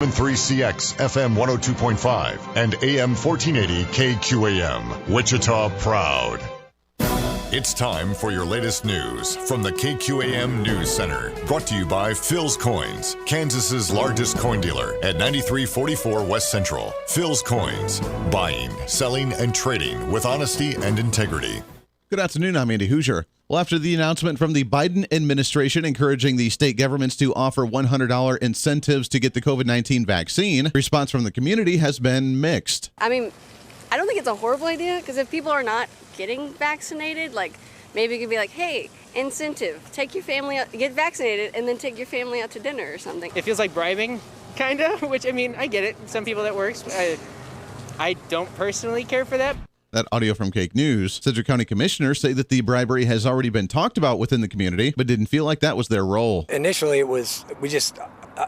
3CX FM 102.5 and AM 1480 KQAM. Wichita proud. It's time for your latest news from the KQAM News Center. Brought to you by Phil's Coins, Kansas's largest coin dealer at 9344 West Central. Phil's Coins, buying, selling, and trading with honesty and integrity. Good afternoon, I'm Andy Hooser. Well, after the announcement from the Biden administration encouraging the state governments to offer $100 incentives to get the COVID-19 vaccine, response from the community has been mixed. I mean, I don't think it's a horrible idea, because if people are not getting vaccinated, like maybe it could be like, hey, incentive, take your family out, get vaccinated, and then take your family out to dinner or something. It feels like bribing, kind of, which, I mean, I get it. Some people that works. I don't personally care for that. That audio from Cake News. Sedgwick County commissioners say that the bribery has already been talked about within the community, but didn't feel like that was their role. Initially,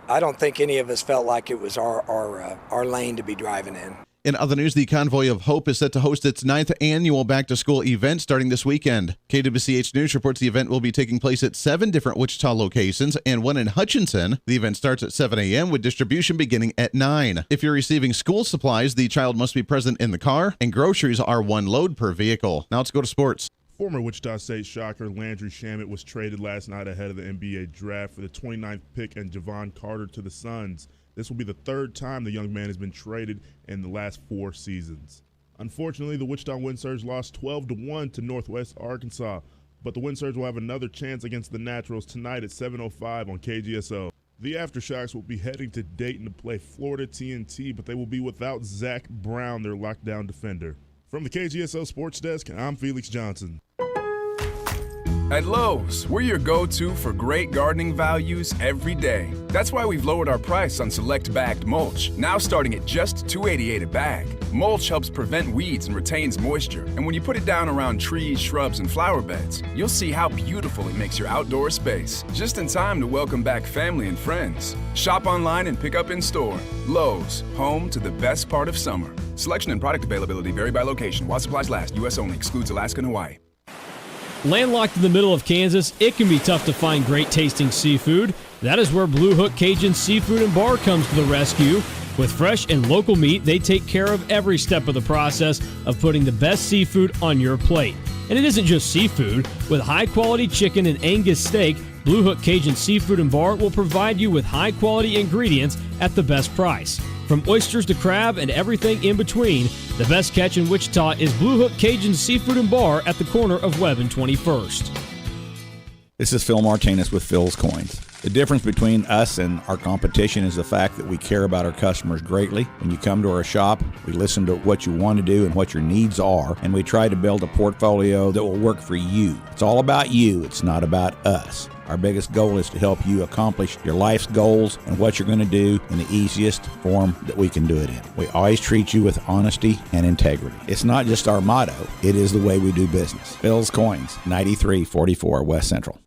I don't think any of us felt like it was our lane to be driving in. In other news, the Convoy of Hope is set to host its 9th annual back-to-school event starting this weekend. KWCH News reports the event will be taking place at 7 different Wichita locations and one in Hutchinson. The event starts at 7 a.m. with distribution beginning at 9. If you're receiving school supplies, the child must be present in the car, and groceries are 1 load per vehicle. Now let's go to sports. Former Wichita State shocker Landry Shamet was traded last night ahead of the NBA draft for the 29th pick and Javon Carter to the Suns. This will be the 3rd time the young man has been traded in the last 4 seasons. Unfortunately, the Wichita Windsurge lost 12-1 to Northwest Arkansas, but the Windsurge will have another chance against the Naturals tonight at 7:05 on KGSO. The Aftershocks will be heading to Dayton to play Florida TNT, but they will be without Zach Brown, their lockdown defender. From the KGSO Sports Desk, I'm Felix Johnson. At Lowe's, we're your go-to for great gardening values every day. That's why we've lowered our price on select bagged mulch, now starting at just $2.88 a bag. Mulch helps prevent weeds and retains moisture, and when you put it down around trees, shrubs, and flower beds, you'll see how beautiful it makes your outdoor space. Just in time to welcome back family and friends. Shop online and pick up in store. Lowe's, home to the best part of summer. Selection and product availability vary by location. While supplies last, U.S. only. Excludes Alaska and Hawaii. Landlocked in the middle of Kansas, it can be tough to find great tasting seafood. That is where Blue Hook Cajun Seafood and Bar comes to the rescue. With fresh and local meat, they take care of every step of the process of putting the best seafood on your plate. And it isn't just seafood. With high-quality chicken and Angus steak, Blue Hook Cajun Seafood and Bar will provide you with high-quality ingredients at the best price. From oysters to crab and everything in between, the best catch in Wichita is Blue Hook Cajun Seafood and Bar at the corner of Webb and 21st. This is Phil Martinez with Phil's Coins. The difference between us and our competition is the fact that we care about our customers greatly. When you come to our shop, we listen to what you want to do and what your needs are, and we try to build a portfolio that will work for you. It's all about you. It's not about us. Our biggest goal is to help you accomplish your life's goals and what you're going to do in the easiest form that we can do it in. We always treat you with honesty and integrity. It's not just our motto, it is the way we do business. Phil's Coins, 9344 West Central.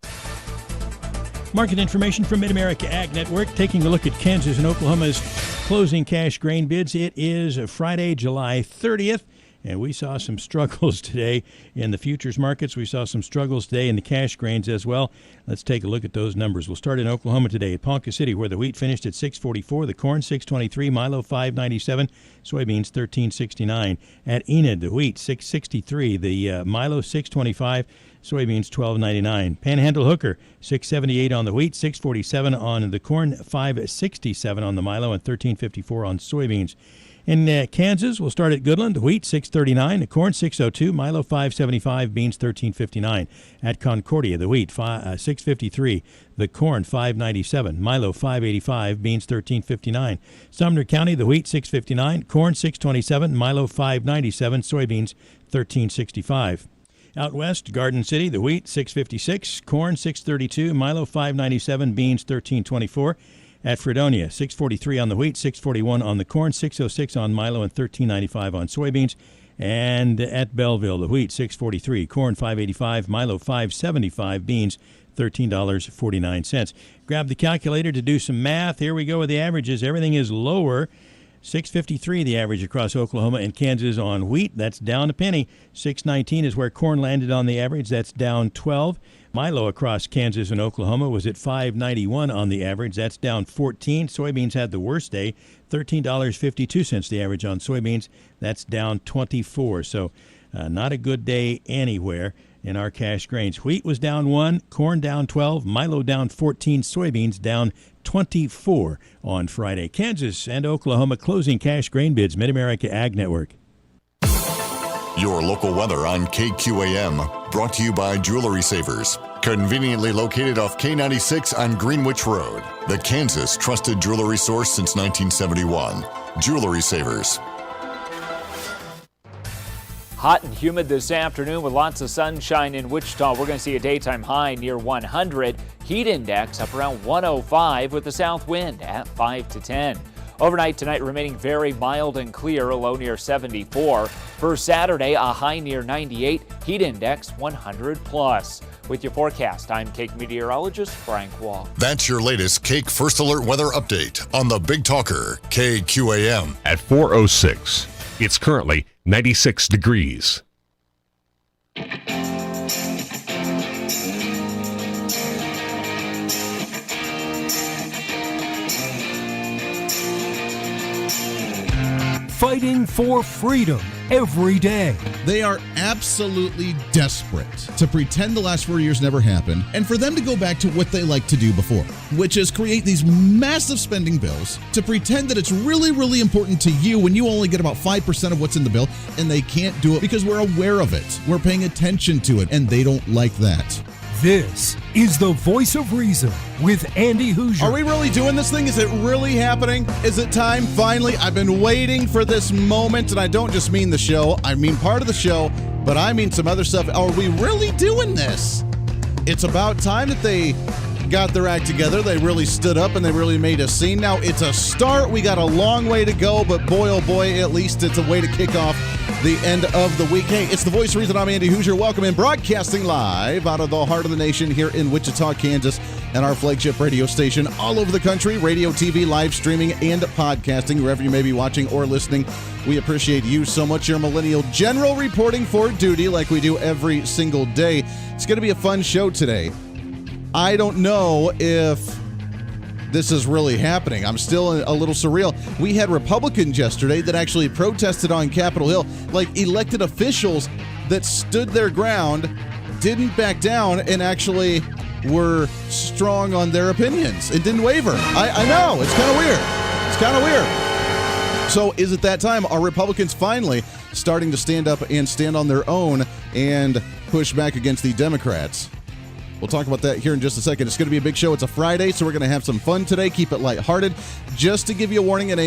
Market information from Mid-America Ag Network, taking a look at Kansas and Oklahoma's closing cash grain bids. It is Friday, July 30th. And we saw some struggles today in the futures markets. We saw some struggles today in the cash grains as well. Let's take a look at those numbers. We'll start in Oklahoma today at Ponca City, where the wheat finished at $6.44, the corn $6.23, Milo $5.97, soybeans $13.69. At Enid, the wheat $6.63, the Milo $6.25, soybeans $12.99. Panhandle Hooker $6.78 on the wheat, $6.47 on the corn, $5.67 on the Milo, and $13.54 on soybeans. In Kansas, we'll start at Goodland. The wheat, $6.39. The corn, $6.02. Milo, $5.75. Beans, $13.59. At Concordia, the wheat, $6.53. The corn, $5.97. Milo, $5.85. Beans, $13.59. Sumner County, the wheat, $6.59. Corn, $6.27. Milo, $5.97. Soybeans, $13.65. Out west, Garden City, the wheat, $6.56. Corn, $6.32. Milo, $5.97. Beans, $13.24. At Fredonia, $6.43 on the wheat, $6.41 on the corn, $6.06 on Milo, and $13.95 on soybeans. And at Belleville, the wheat, $6.43, corn, $5.85, Milo, $5.75, beans, $13.49. Grab the calculator to do some math. Here we go with the averages. Everything is lower. $6.53 the average across Oklahoma and Kansas on wheat. That's down a penny. $6.19 is where corn landed on the average. That's down 12. Milo across Kansas and Oklahoma was at $5.91 on the average. That's down 14. Soybeans had the worst day, $13.52 the average on soybeans. That's down 24. So not a good day anywhere in our cash grains. Wheat was down 1, corn down 12, Milo down 14, soybeans down 24 on Friday. Kansas and Oklahoma closing cash grain bids. Mid-America Ag Network. Your local weather on KQAM, brought to you by Jewelry Savers, conveniently located off K96 on Greenwich Road, the Kansas trusted jewelry source since 1971. Jewelry Savers. Hot and humid this afternoon with lots of sunshine in Wichita. We're going to see a daytime high near 100. Heat index up around 105 with the south wind at 5 to 10. Overnight tonight remaining very mild and clear, a low near 74. For Saturday, a high near 98, heat index 100 plus. With your forecast, I'm Cake meteorologist Frank Wall. That's your latest Cake First Alert weather update on the Big Talker, KQAM. At 4:06, it's currently 96 degrees. Fighting for freedom every day. They are absolutely desperate to pretend the last 4 years never happened and for them to go back to what they liked to do before, which is create these massive spending bills to pretend that it's really, really important to you when you only get about 5% of what's in the bill, and they can't do it because we're aware of it. We're paying attention to it, and they don't like that. This is the Voice of Reason with Andy Hooser. Are we really doing this thing? Is it really happening? Is it time? Finally, I've been waiting for this moment, and I don't just mean the show. I mean part of the show, but I mean some other stuff. Are we really doing this? It's about time that they got their act together. They really stood up, and they really made a scene. Now, it's a start. We got a long way to go, but boy, oh boy, at least it's a way to kick off the end of the week. Hey, it's the Voice of Reason. I'm Andy Hooser. Welcome in, broadcasting live out of the heart of the nation here in Wichita, Kansas, and our flagship radio station all over the country, radio, TV, live streaming, and podcasting, wherever you may be watching or listening. We appreciate you so much. Your Millennial General reporting for duty like we do every single day. It's going to be a fun show today. I don't know if this is really happening. I'm still a little surreal. We had Republicans yesterday that actually protested on Capitol Hill, like elected officials that stood their ground, didn't back down, and actually were strong on their opinions and didn't waver. I know, it's kind of weird. It's kind of weird. So is it that time? Are Republicans finally starting to stand up and stand on their own and push back against the Democrats? We'll talk about that here in just a second. It's going to be a big show. It's a Friday, so we're going to have some fun today. Keep it lighthearted. Just to give you a warning and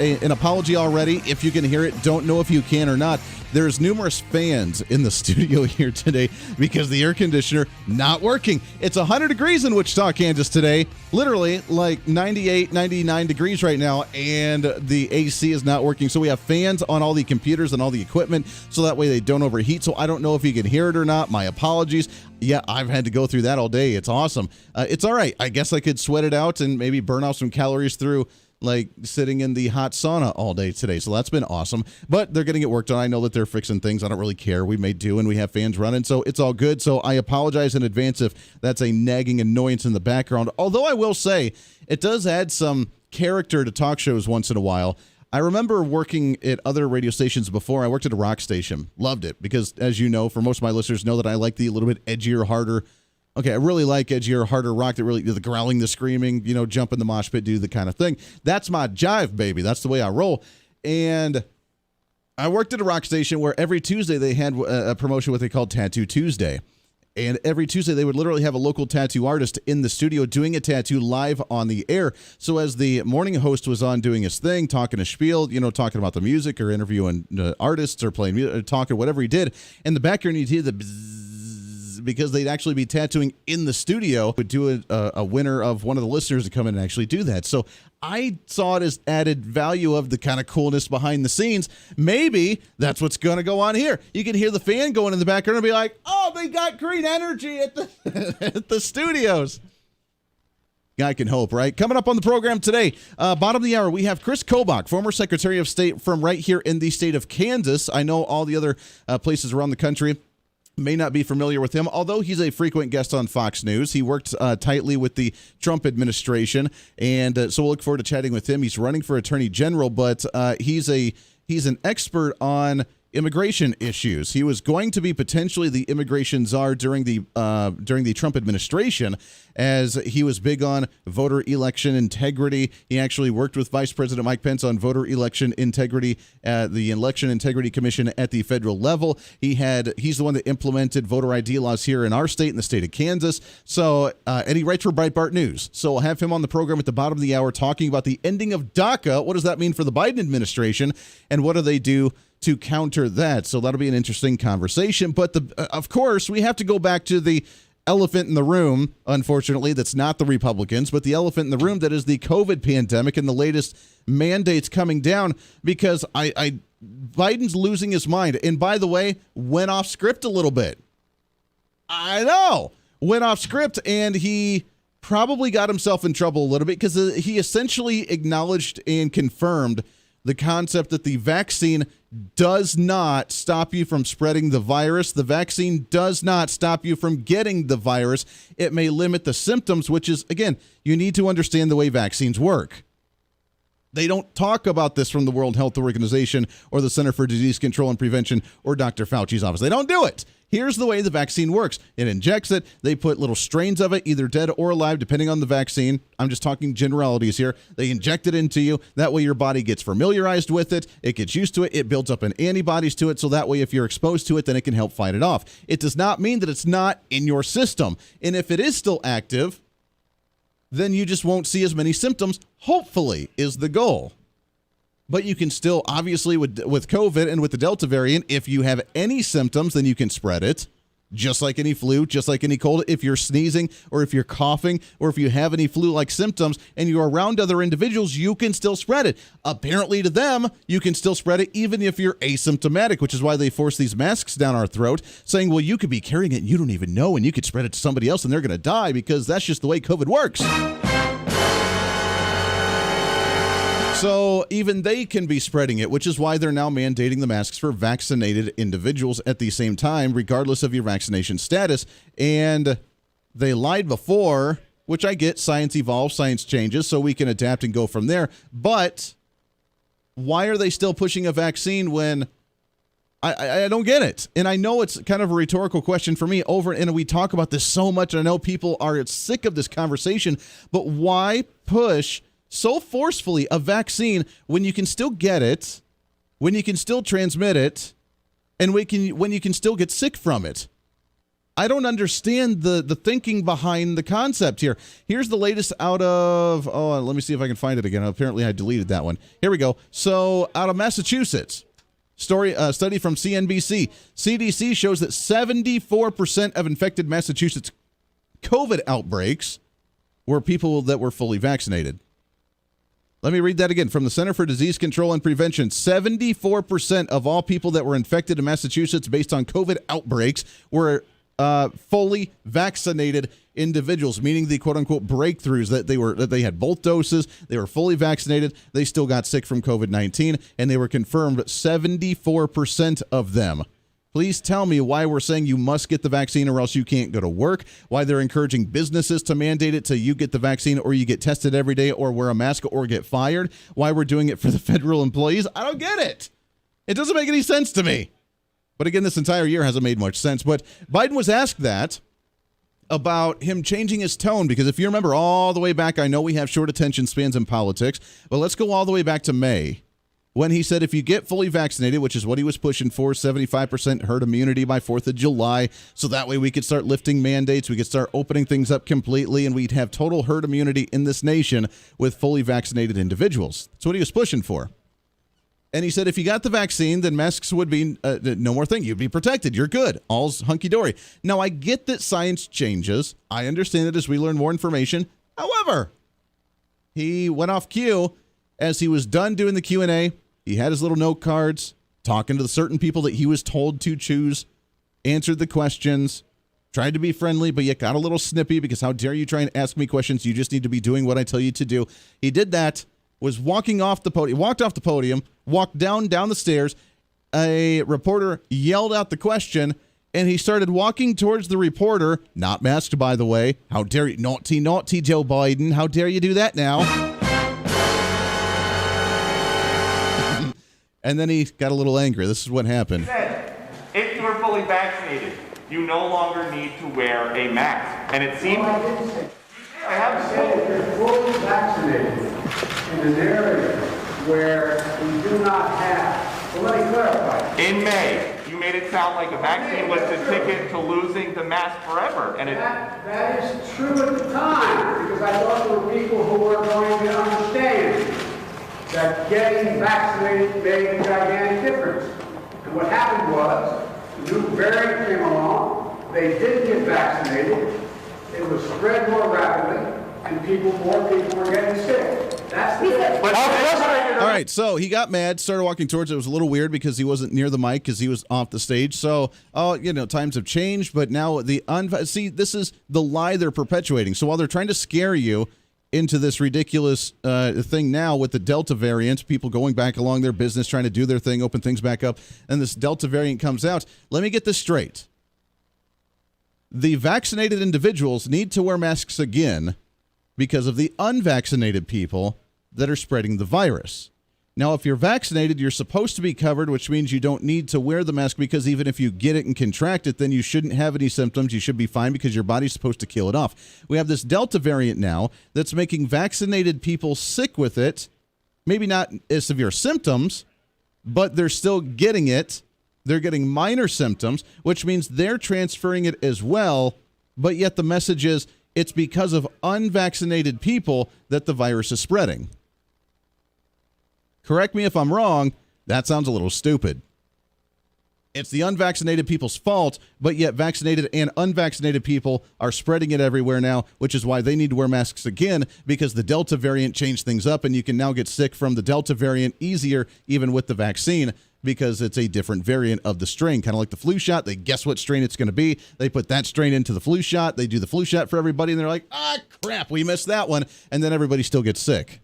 an apology already, if you can hear it, don't know if you can or not. There's numerous fans in the studio here today because the air conditioner not working. It's 100 degrees in Wichita, Kansas today. Literally like 98, 99 degrees right now, and the AC is not working. So we have fans on all the computers and all the equipment so that way they don't overheat. So I don't know if you can hear it or not. My apologies. Yeah, I've had to go through that all day. It's awesome. It's all right. I guess I could sweat it out and maybe burn off some calories through like sitting in the hot sauna all day today. So that's been awesome. But they're getting it worked on. I know that they're fixing things. I don't really care. We may do, and we have fans running, so it's all good. So I apologize in advance if that's a nagging annoyance in the background. Although I will say it does add some character to talk shows once in a while. I remember working at other radio stations before. I worked at a rock station. Loved it because, as you know, for most of my listeners know that I like the little bit edgier, harder. Okay, I really like edgier, harder rock that really, the growling, the screaming, jump in the mosh pit, do the kind of thing. That's my jive, baby. That's the way I roll. And I worked at a rock station where every Tuesday they had a promotion, what they called Tattoo Tuesday. And every Tuesday they would literally have a local tattoo artist in the studio doing a tattoo live on the air. So as the morning host was on doing his thing, talking a spiel, talking about the music or interviewing artists or playing music, talking whatever he did, in the background you'd hear the bzzz, because they'd actually be tattooing in the studio. Would do a winner of one of the listeners to come in and actually do that. So I saw it as added value of the kind of coolness behind the scenes. Maybe that's what's going to go on here. You can hear the fan going in the background and be like, oh, they got green energy at the at the studios. Guy can hope, right? Coming up on the program today, bottom of the hour, we have KRIS KOBACH, former Secretary of State from right here in the state of Kansas. I know all the other places around the country may not be familiar with him, although he's a frequent guest on Fox News. He worked tightly with the Trump administration, and so we'll look forward to chatting with him. He's running for Attorney General, but he's an expert on immigration issues. He was going to be potentially the immigration czar during the Trump administration, as he was big on voter election integrity. He actually worked with Vice President Mike Pence on voter election integrity at the Election Integrity Commission at the federal level. He's the one that implemented voter ID laws here in our state, in the state of Kansas. So, and he writes for BREITBART News. So we'll have him on the program at the bottom of the hour talking about the ending of DACA. What does that mean for the Biden administration, and what do they do to counter that? So that'll be an interesting conversation. But of course, we have to go back to the elephant in the room, unfortunately, that's not the Republicans, but the elephant in the room that is the COVID pandemic and the latest mandates coming down, because Biden's losing his mind. And by the way, went off script a little bit. I know. Went off script, and he probably got himself in trouble a little bit, because he essentially acknowledged and confirmed the concept that the vaccine does not stop you from spreading the virus. The vaccine does not stop you from getting the virus. It may limit the symptoms, which is, again, you need to understand the way vaccines work. They don't talk about this from the World Health Organization or the Center for Disease Control and Prevention or Dr. Fauci's office. They don't do it. Here's the way the vaccine works. It injects it. They put little strains of it, either dead or alive, depending on the vaccine. I'm just talking generalities here. They inject it into you. That way your body gets familiarized with it. It gets used to it. It builds up an antibodies to it. So that way if you're exposed to it, then it can help fight it off. It does not mean that it's not in your system. And if it is still active, then you just won't see as many symptoms, hopefully, is the goal. But you can still, obviously, with COVID and with the Delta variant, if you have any symptoms, then you can spread it, just like any flu, just like any cold. If you're sneezing or if you're coughing or if you have any flu-like symptoms and you're around other individuals, you can still spread it. Apparently to them, you can still spread it even if you're asymptomatic, which is why they force these masks down our throat, saying, well, you could be carrying it and you don't even know, and you could spread it to somebody else and they're going to die, because that's just the way COVID works. So even they can be spreading it, which is why they're now mandating the masks for vaccinated individuals at the same time, regardless of your vaccination status. And they lied before, which I get. Science evolves, science changes, so we can adapt and go from there. But why are they still pushing a vaccine when I don't get it? And I know it's kind of a rhetorical question for me and we talk about this so much. And I know people are sick of this conversation, but why push so forcefully a vaccine when you can still get it, when you can still transmit it, and when you can still get sick from it? I don't understand the thinking behind the concept here. Here's the latest out of, let me see if I can find it again. Apparently I deleted that one. Here we go. So out of Massachusetts, study from CNBC. CDC shows that 74% of infected Massachusetts COVID outbreaks were people that were fully vaccinated. Let me read that again. From the Center for Disease Control and Prevention, 74% of all people that were infected in Massachusetts based on COVID outbreaks were fully vaccinated individuals, meaning the quote-unquote breakthroughs that they had both doses, they were fully vaccinated, they still got sick from COVID-19, and they were confirmed 74% of them. Please tell me why we're saying you must get the vaccine or else you can't go to work, why they're encouraging businesses to mandate it till you get the vaccine or you get tested every day or wear a mask or get fired, why we're doing it for the federal employees. I don't get it. It doesn't make any sense to me. But again, this entire year hasn't made much sense. But Biden was asked that about him changing his tone, because if you remember all the way back, I know we have short attention spans in politics, but let's go all the way back to May, when he said if you get fully vaccinated, which is what he was pushing for, 75% herd immunity by 4th of July, so that way we could start lifting mandates, we could start opening things up completely, and we'd have total herd immunity in this nation with fully vaccinated individuals. That's what he was pushing for. And he said if you got the vaccine, then masks would be no more thing. You'd be protected. You're good. All's hunky-dory. Now, I get that science changes. I understand that as we learn more information. However, he went off cue as he was done doing the Q&A. He had his little note cards, talking to the certain people that he was told to choose, answered the questions, tried to be friendly, but yet got a little snippy because how dare you try and ask me questions? You just need to be doing what I tell you to do. He did that, was walking off the podium, walked off the podium, walked down the stairs. A reporter yelled out the question, and he started walking towards the reporter, not masked, by the way. How dare you? Naughty, naughty Joe Biden. How dare you do that now? And then he got a little angry. This is what happened. He said, if you are fully vaccinated, you no longer need to wear a mask. And it seems... I haven't said if you're fully vaccinated in an area where we do not have... So let me clarify. In May, you made it sound like a vaccine was the ticket to losing the mask forever. And that is true at the time, because I thought there were people who were going to understand that getting vaccinated made a gigantic difference. And what happened was, the new variant came along, they didn't get vaccinated, it was spread more rapidly, and more people were getting sick. That's the difference. All right, so he got mad, started walking towards it. It was a little weird because he wasn't near the mic because he was off the stage. So, times have changed, but now see, this is the lie they're perpetuating. So while they're trying to scare you into this ridiculous thing now with the Delta variant, people going back along their business, trying to do their thing, open things back up, and this Delta variant comes out. Let me get this straight. The vaccinated individuals need to wear masks again because of the unvaccinated people that are spreading the virus. Now, if you're vaccinated, you're supposed to be covered, which means you don't need to wear the mask because even if you get it and contract it, then you shouldn't have any symptoms. You should be fine because your body's supposed to kill it off. We have this Delta variant now that's making vaccinated people sick with it. Maybe not as severe symptoms, but they're still getting it. They're getting minor symptoms, which means they're transferring it as well. But yet the message is it's because of unvaccinated people that the virus is spreading. Correct me if I'm wrong, that sounds a little stupid. It's the unvaccinated people's fault, but yet vaccinated and unvaccinated people are spreading it everywhere now, which is why they need to wear masks again, because the Delta variant changed things up, and you can now get sick from the Delta variant easier, even with the vaccine, because it's a different variant of the strain. Kind of like the flu shot. They guess what strain it's going to be. They put that strain into the flu shot. They do the flu shot for everybody, and they're like, crap, we missed that one. And then everybody still gets sick.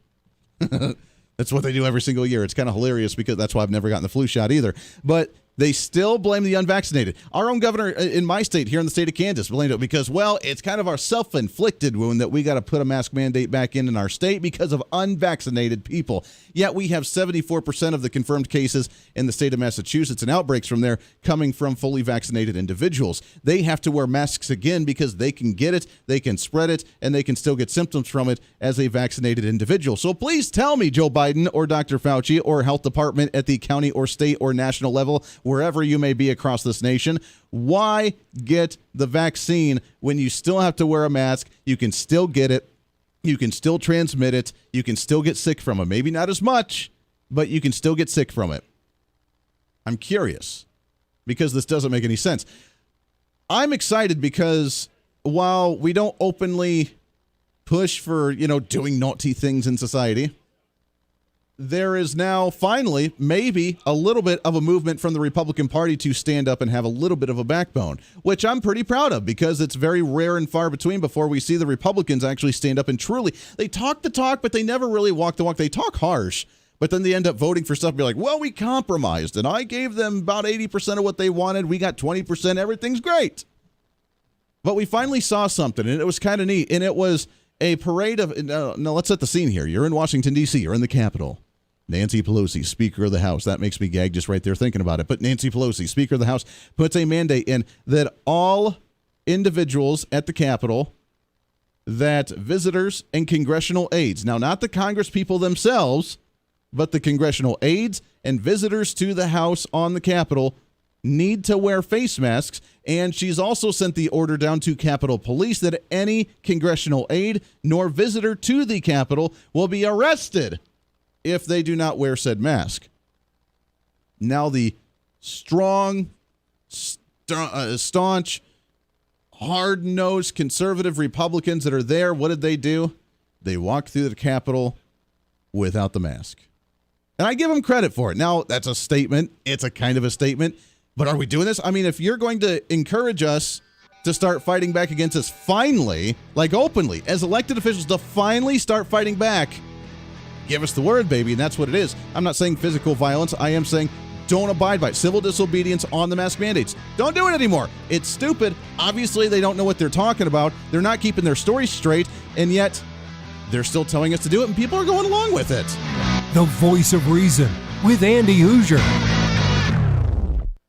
That's what they do every single year. It's kind of hilarious because that's why I've never gotten the flu shot either. But they still blame the unvaccinated. Our own governor in my state, here in the state of Kansas, blamed it because, well, it's kind of our self-inflicted wound that we got to put a mask mandate back in our state because of unvaccinated people. Yet we have 74% of the confirmed cases in the state of Massachusetts and outbreaks from there coming from fully vaccinated individuals. They have to wear masks again because they can get it, they can spread it, and they can still get symptoms from it as a vaccinated individual. So please tell me, Joe Biden or Dr. Fauci or health department at the county or state or national level, wherever you may be across this nation, why get the vaccine when you still have to wear a mask? You can still get it. You can still transmit it. You can still get sick from it. Maybe not as much, but you can still get sick from it. I'm curious because this doesn't make any sense. I'm excited because while we don't openly push for, doing naughty things in society, there is now finally maybe a little bit of a movement from the Republican Party to stand up and have a little bit of a backbone, which I'm pretty proud of because it's very rare and far between before we see the Republicans actually stand up and truly, they talk the talk, but they never really walk the walk. They talk harsh, but then they end up voting for stuff and be like, well, we compromised and I gave them about 80% of what they wanted. We got 20%. Everything's great. But we finally saw something and it was kind of neat. And it was a parade of, now let's set the scene here. You're in Washington, D.C. You're in the Capitol. Nancy Pelosi, Speaker of the House. That makes me gag just right there thinking about it. But Nancy Pelosi, Speaker of the House, puts a mandate in that all individuals at the Capitol, that visitors and congressional aides, now not the Congress people themselves, but the congressional aides and visitors to the House on the Capitol need to wear face masks. And she's also sent the order down to Capitol Police that any congressional aide nor visitor to the Capitol will be arrested if they do not wear said mask. Now the strong, staunch, hard-nosed conservative Republicans that are there, what did they do? They walked through the Capitol without the mask. And I give them credit for it. Now, that's a statement. It's a kind of a statement. But are we doing this? I mean, if you're going to encourage us to start fighting back against us finally, like openly, as elected officials, to finally start fighting back, give us the word, baby, and that's what it is. I'm not saying physical violence. I am saying don't abide by it. Civil disobedience on the mask mandates. Don't do it anymore. It's stupid. Obviously, they don't know what they're talking about. They're not keeping their stories straight, and yet they're still telling us to do it, and people are going along with it. The Voice of Reason with Andy Hooser.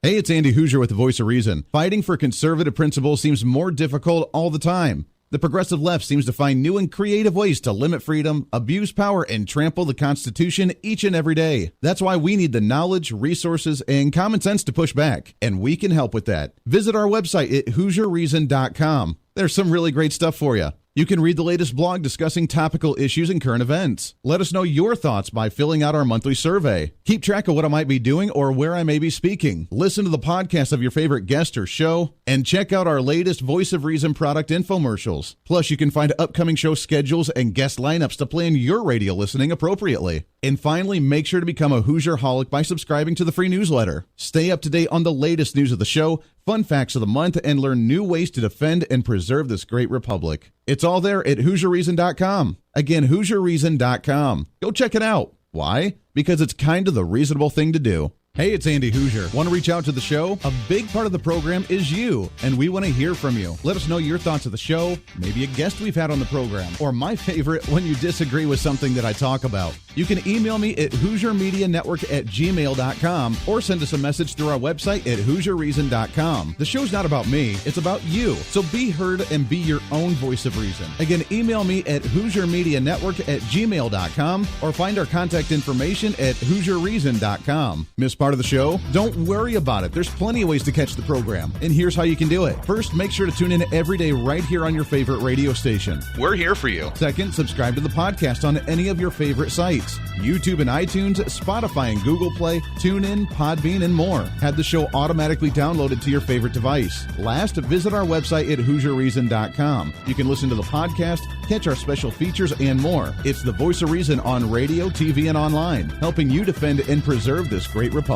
Hey, it's Andy Hooser with the Voice of Reason. Fighting for conservative principles seems more difficult all the time. The progressive left seems to find new and creative ways to limit freedom, abuse power, and trample the Constitution each and every day. That's why we need the knowledge, resources, and common sense to push back, and we can help with that. Visit our website at HooserReason.com. There's some really great stuff for you. You can read the latest blog discussing topical issues and current events. Let us know your thoughts by filling out our monthly survey. Keep track of what I might be doing or where I may be speaking. Listen to the podcast of your favorite guest or show, and check out our latest Voice of Reason product infomercials. Plus, you can find upcoming show schedules and guest lineups to plan your radio listening appropriately. And finally, make sure to become a Hoosier-holic by subscribing to the free newsletter. Stay up to date on the latest news of the show, fun facts of the month, and learn new ways to defend and preserve this great republic. It's all there at HooserReason.com. Again, HooserReason.com. Go check it out. Why? Because it's kind of the reasonable thing to do. Hey, it's Andy Hooser. Want to reach out to the show? A big part of the program is you, and we want to hear from you. Let us know your thoughts of the show, maybe a guest we've had on the program, or my favorite, when you disagree with something that I talk about. You can email me at HooserMediaNetwork@gmail.com or send us a message through our website at HooserReason.com. The show's not about me, it's about you. So be heard and be your own voice of reason. Again, email me at HooserMediaNetwork@gmail.com or find our contact information at HooserReason.com. Miss part of the show? Don't worry about it. There's plenty of ways to catch the program, and here's how you can do it. First, make sure to tune in every day right here on your favorite radio station. We're here for you. Second, subscribe to the podcast on any of your favorite sites. YouTube and iTunes, Spotify and Google Play, TuneIn, Podbean, and more. Have the show automatically downloaded to your favorite device. Last, visit our website at HooserReason.com. You can listen to the podcast, catch our special features, and more. It's the Voice of Reason on radio, TV, and online, helping you defend and preserve this great republic.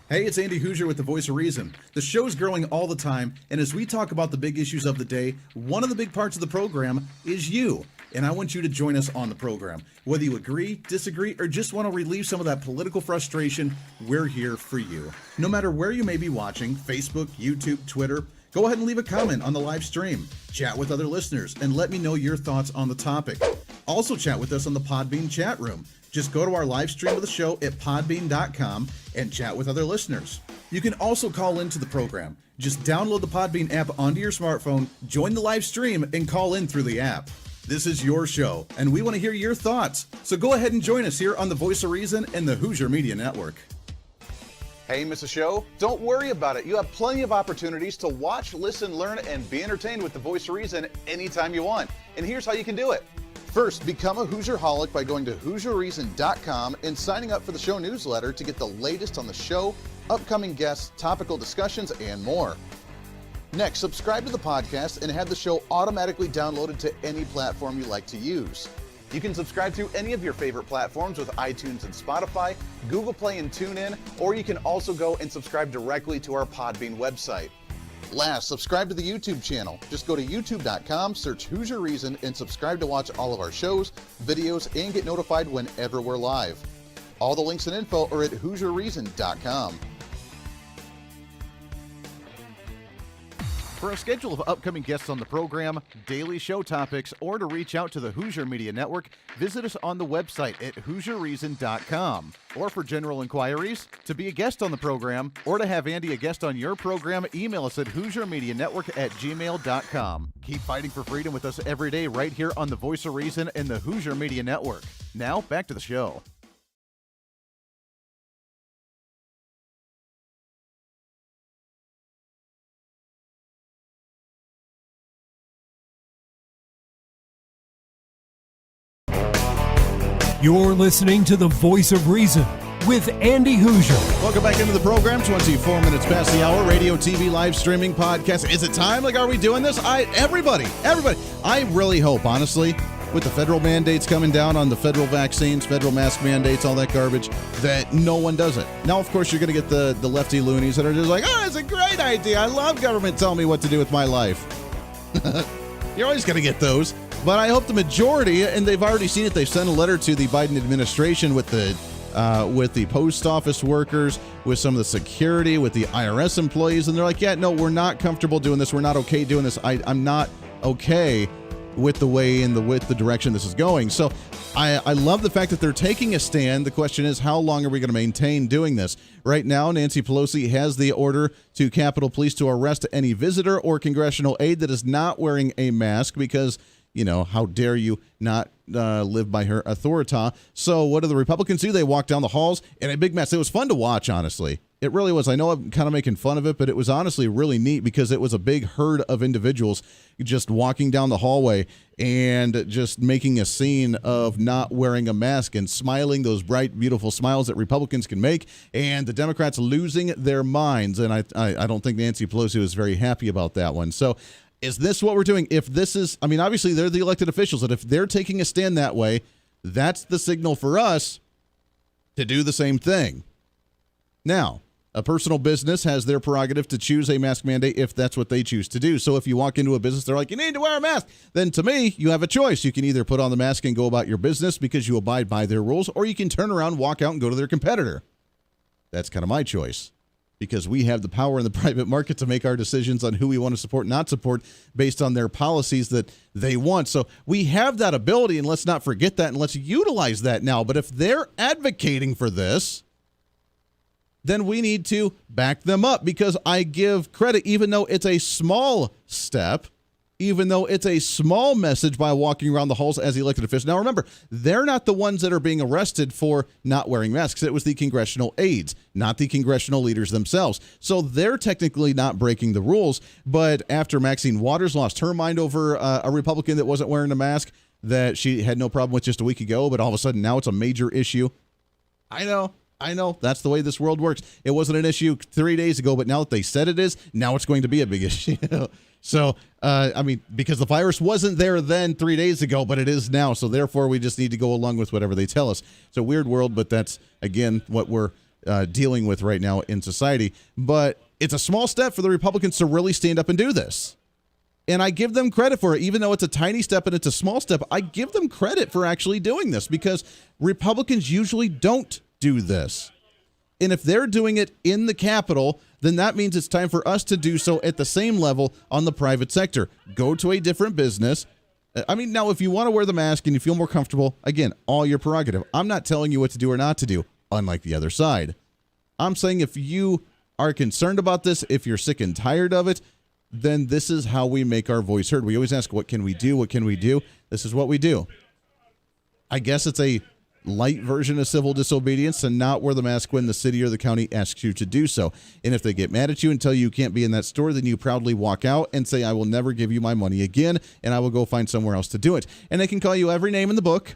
Hey, it's Andy Hooser with the Voice of Reason. The show's growing all the time, and as we talk about the big issues of the day, one of the big parts of the program is you. And I want you to join us on the program. Whether you agree, disagree, or just want to relieve some of that political frustration, we're here for you. No matter where you may be watching, Facebook, YouTube, Twitter, go ahead and leave a comment on the live stream. Chat with other listeners and let me know your thoughts on the topic. Also chat with us on the Podbean chat room. Just go to our live stream of the show at podbean.com and chat with other listeners. You can also call into the program. Just download the Podbean app onto your smartphone, join the live stream, and call in through the app. This is your show, and we want to hear your thoughts. So go ahead and join us here on the Voice of Reason and the Hooser Media Network. Hey, miss a show? Don't worry about it. You have plenty of opportunities to watch, listen, learn, and be entertained with the Voice of Reason anytime you want. And here's how you can do it. First, become a Hoosier-holic by going to HooserReason.com and signing up for the show newsletter to get the latest on the show, upcoming guests, topical discussions, and more. Next, subscribe to the podcast and have the show automatically downloaded to any platform you like to use. You can subscribe to any of your favorite platforms with iTunes and Spotify, Google Play and TuneIn, or you can also go and subscribe directly to our Podbean website. Last, subscribe to the YouTube channel. Just go to youtube.com, search Hooser Reason, and subscribe to watch all of our shows, videos, and get notified whenever we're live. All the links and info are at HooserReason.com. For a schedule of upcoming guests on the program, daily show topics, or to reach out to the Hooser Media Network, visit us on the website at HooserReason.com. Or for general inquiries, to be a guest on the program, or to have Andy a guest on your program, email us at HooserMediaNetwork@gmail.com. Keep fighting for freedom with us every day right here on the Voice of Reason and the Hooser Media Network. Now, back to the show. You're listening to the Voice of Reason with Andy Hooser. Welcome back into the program. 24 minutes past the hour. Radio, TV, live streaming, podcast. Is it time? Like, are we doing this? Everybody. I really hope, honestly, with the federal mandates coming down on the federal vaccines, federal mask mandates, all that garbage, that no one does it. Now, of course, you're going to get the lefty loonies that are just like, oh, it's a great idea. I love government telling me what to do with my life. You're always going to get those. But I hope the majority, and they've already seen it, they've sent a letter to the Biden administration with the post office workers, with some of the security, with the IRS employees, and they're like, yeah, no, we're not comfortable doing this. We're not okay doing this. I'm not okay with the way and with the direction this is going. So I love the fact that they're taking a stand. The question is, how long are we going to maintain doing this? Right now, Nancy Pelosi has the order to Capitol Police to arrest any visitor or congressional aide that is not wearing a mask because, how dare you not live by her authority. So what do the Republicans do? They walk down the halls in a big mess. It was fun to watch, honestly. It really was. I know I'm kind of making fun of it, but it was honestly really neat because it was a big herd of individuals just walking down the hallway and just making a scene of not wearing a mask and smiling, those bright, beautiful smiles that Republicans can make, and the Democrats losing their minds. And I don't think Nancy Pelosi was very happy about that one. So is this what we're doing? If this is, obviously they're the elected officials, and if they're taking a stand that way, that's the signal for us to do the same thing. Now, a personal business has their prerogative to choose a mask mandate if that's what they choose to do. So if you walk into a business, they're like, you need to wear a mask. Then to me, you have a choice. You can either put on the mask and go about your business because you abide by their rules, or you can turn around, walk out, and go to their competitor. That's kind of my choice because we have the power in the private market to make our decisions on who we want to support, not support, based on their policies that they want. So we have that ability, and let's not forget that, and let's utilize that now. But if they're advocating for this, then we need to back them up because I give credit, even though it's a small step, even though it's a small message by walking around the halls as elected officials. Now, remember, they're not the ones that are being arrested for not wearing masks. It was the congressional aides, not the congressional leaders themselves. So they're technically not breaking the rules. But after Maxine Waters lost her mind over a Republican that wasn't wearing a mask that she had no problem with just a week ago, but all of a sudden now it's a major issue. I know. That's the way this world works. It wasn't an issue 3 days ago, but now that they said it is, now it's going to be a big issue. So, because the virus wasn't there then 3 days ago, but it is now. So therefore, we just need to go along with whatever they tell us. It's a weird world, but that's, again, what we're dealing with right now in society. But it's a small step for the Republicans to really stand up and do this. And I give them credit for it, even though it's a tiny step and it's a small step. I give them credit for actually doing this because Republicans usually don't do this. And if they're doing it in the Capitol, then that means it's time for us to do so at the same level on the private sector. Go to a different business. Now, if you want to wear the mask and you feel more comfortable, again, all your prerogative. I'm not telling you what to do or not to do, unlike the other side. I'm saying if you are concerned about this, if you're sick and tired of it, then this is how we make our voice heard. We always ask, what can we do? What can we do? This is what we do. I guess it's a light version of civil disobedience to not wear the mask when the city or the county asks you to do so. And if they get mad at you and tell you can't be in that store, then you proudly walk out and say, I will never give you my money again, and I will go find somewhere else to do it. And they can call you every name in the book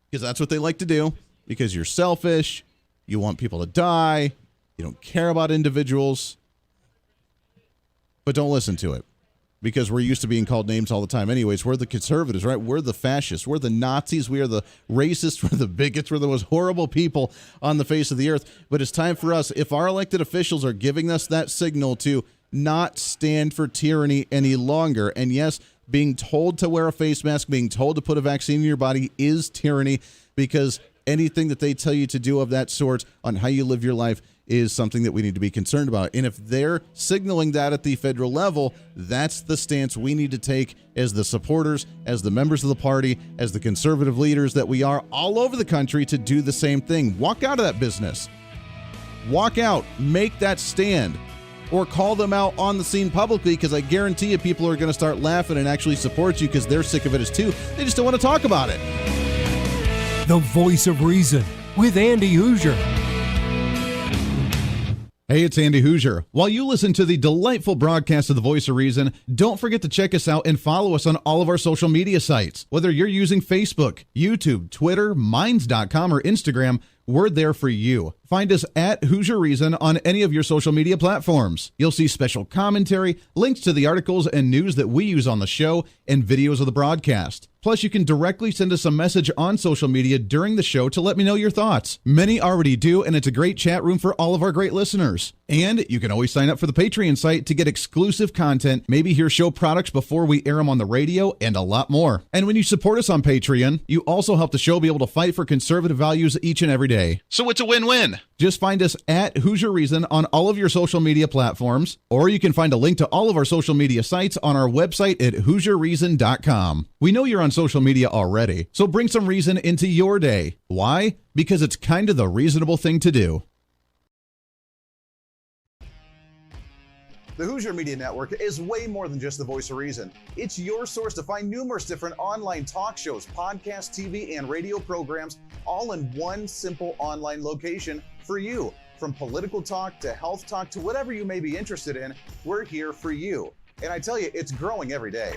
because that's what they like to do, because you're selfish, you want people to die, you don't care about individuals. But don't listen to it, because we're used to being called names all the time anyways. We're the conservatives, right? We're the fascists. We're the Nazis. We are the racists. We're the bigots. We're the most horrible people on the face of the earth. But it's time for us, if our elected officials are giving us that signal to not stand for tyranny any longer, and yes, being told to wear a face mask, being told to put a vaccine in your body is tyranny, because anything that they tell you to do of that sort on how you live your life is something that we need to be concerned about. And if they're signaling that at the federal level, that's the stance we need to take as the supporters, as the members of the party, as the conservative leaders that we are all over the country, to do the same thing. Walk out of that business. Walk out. Make that stand. Or call them out on the scene publicly, because I guarantee you people are going to start laughing and actually support you because they're sick of it as too. They just don't want to talk about it. The Voice of Reason with Andy Hooser. Hey, it's Andy Hooser. While you listen to the delightful broadcast of The Voice of Reason, don't forget to check us out and follow us on all of our social media sites. Whether you're using Facebook, YouTube, Twitter, Minds.com, or Instagram, we're there for you. Find us at Hooser Reason on any of your social media platforms. You'll see special commentary, links to the articles and news that we use on the show, and videos of the broadcast. Plus, you can directly send us a message on social media during the show to let me know your thoughts. Many already do, and it's a great chat room for all of our great listeners. And you can always sign up for the Patreon site to get exclusive content, maybe hear show products before we air them on the radio, and a lot more. And when you support us on Patreon, you also help the show be able to fight for conservative values each and every day. So it's a win-win. Just find us at Hooser Reason on all of your social media platforms, or you can find a link to all of our social media sites on our website at HooserReason.com. We know you're on social media already, so bring some reason into your day. Why? Because it's kind of the reasonable thing to do. The Hooser Media Network is way more than just the voice of reason. It's your source to find numerous different online talk shows, podcasts, TV, and radio programs, all in one simple online location for you. From political talk to health talk to whatever you may be interested in, we're here for you. And I tell you, it's growing every day.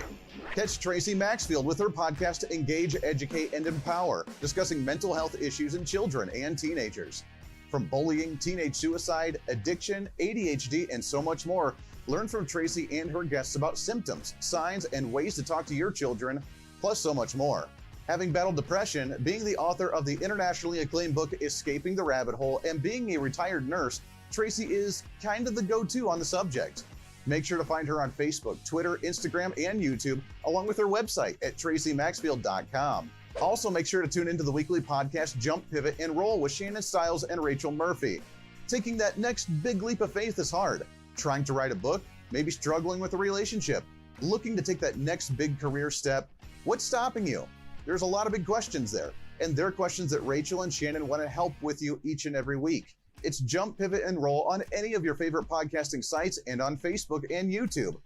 Catch Tracy Maxfield with her podcast, Engage, Educate, and Empower, discussing mental health issues in children and teenagers. From bullying, teenage suicide, addiction, ADHD, and so much more, learn from Tracy and her guests about symptoms, signs, and ways to talk to your children, plus so much more. Having battled depression, being the author of the internationally acclaimed book Escaping the Rabbit Hole, and being a retired nurse, Tracy is kind of the go-to on the subject. Make sure to find her on Facebook, Twitter, Instagram, and YouTube, along with her website at tracymaxfield.com. Also, make sure to tune into the weekly podcast Jump, Pivot, and Roll with Shannon Stiles and Rachel Murphy. Taking that next big leap of faith is hard. Trying to write a book, maybe struggling with a relationship, looking to take that next big career step. What's stopping you? There's a lot of big questions there, and they're questions that Rachel and Shannon want to help with you each and every week. It's Jump, Pivot, and Roll on any of your favorite podcasting sites and on Facebook and YouTube.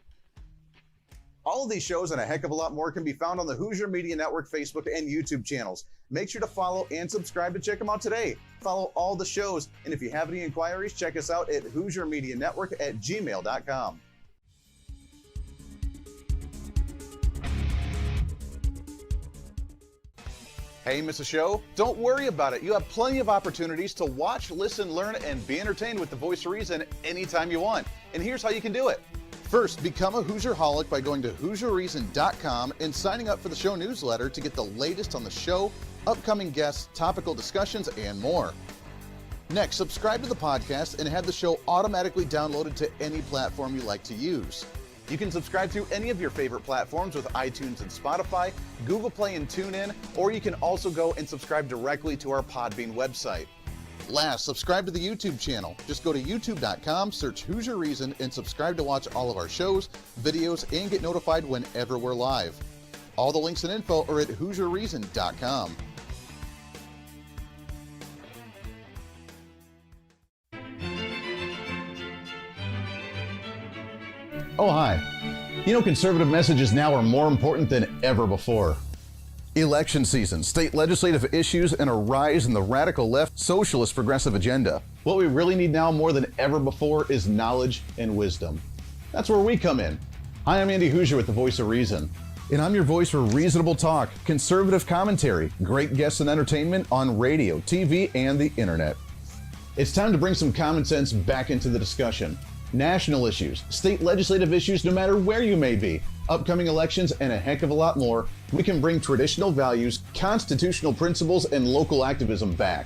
All of these shows and a heck of a lot more can be found on the Hooser Media Network Facebook and YouTube channels. Make sure to follow and subscribe to check them out today. Follow all the shows, and if you have any inquiries, check us out at HooserMediaNetwork@gmail.com. Hey, miss a show? Don't worry about it. You have plenty of opportunities to watch, listen, learn, and be entertained with the Voice of Reason anytime you want. And here's how you can do it. First, become a Hooserholic by going to HooserReason.com and signing up for the show newsletter to get the latest on the show, upcoming guests, topical discussions, and more. Next, subscribe to the podcast and have the show automatically downloaded to any platform you like to use. You can subscribe through any of your favorite platforms with iTunes and Spotify, Google Play and TuneIn, or you can also go and subscribe directly to our Podbean website. Last, subscribe to the YouTube channel. Just go to youtube.com, search Hooser Reason, and subscribe to watch all of our shows, videos, and get notified whenever we're live. All the links and info are at HooserReason.com. Oh, hi. You know, conservative messages now are more important than ever before. Election season, state legislative issues, and a rise in the radical left socialist progressive agenda. What we really need now more than ever before is knowledge and wisdom. That's where we come in. Hi, I'm Andy Hooser with the Voice of Reason, and I'm your voice for reasonable talk, conservative commentary, great guests and entertainment on radio, TV, and the internet. It's time to bring some common sense back into the discussion. National issues, state legislative issues, no matter where you may be, upcoming elections, and a heck of a lot more, we can bring traditional values, constitutional principles, and local activism back.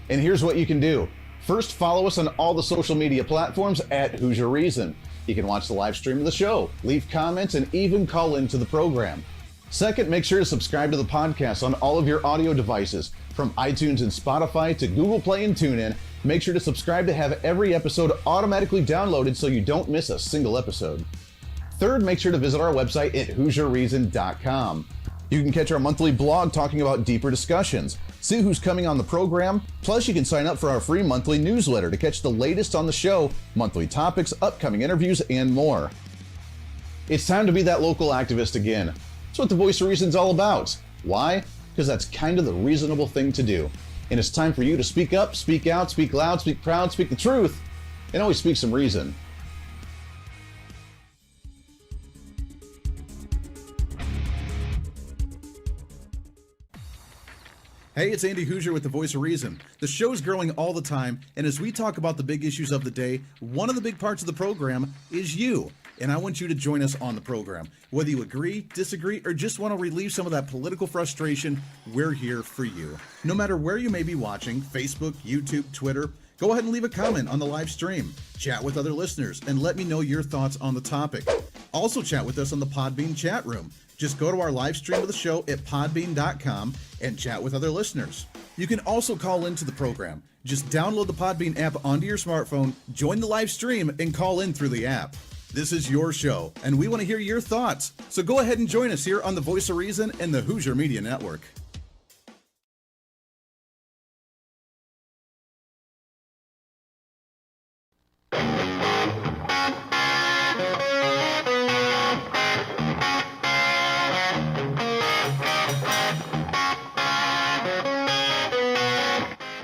And here's what you can do. First, follow us on all the social media platforms at Hooser Reason. You can watch the live stream of the show, leave comments, and even call into the program. Second, make sure to subscribe to the podcast on all of your audio devices, from iTunes and Spotify to Google Play and TuneIn. Make sure to subscribe to have every episode automatically downloaded so you don't miss a single episode. Third, make sure to visit our website at HooserReason.com. You can catch our monthly blog talking about deeper discussions, see who's coming on the program, plus you can sign up for our free monthly newsletter to catch the latest on the show, monthly topics, upcoming interviews, and more. It's time to be that local activist again. That's what the Voice of Reason's all about. Why? Because that's kind of the reasonable thing to do. And it's time for you to speak up, speak out, speak loud, speak proud, speak the truth, and always speak some reason. Hey, it's Andy Hooser with the Voice of Reason. The show's growing all the time, and as we talk about the big issues of the day, one of the big parts of the program is you. And I want you to join us on the program. Whether you agree, disagree, or just want to relieve some of that political frustration, we're here for you. No matter where you may be watching, Facebook, YouTube, Twitter, Go ahead and leave a comment on the live stream. Chat with other listeners and let me know your thoughts on the topic. Also chat with us on the Podbean chat room. Just go to our live stream of the show at podbean.com and chat with other listeners. You can also call into the program. Just download the Podbean app onto your smartphone, join the live stream, and call in through the app. This is your show, and we want to hear your thoughts. So go ahead and join us here on the Voice of Reason and the Hooser Media Network.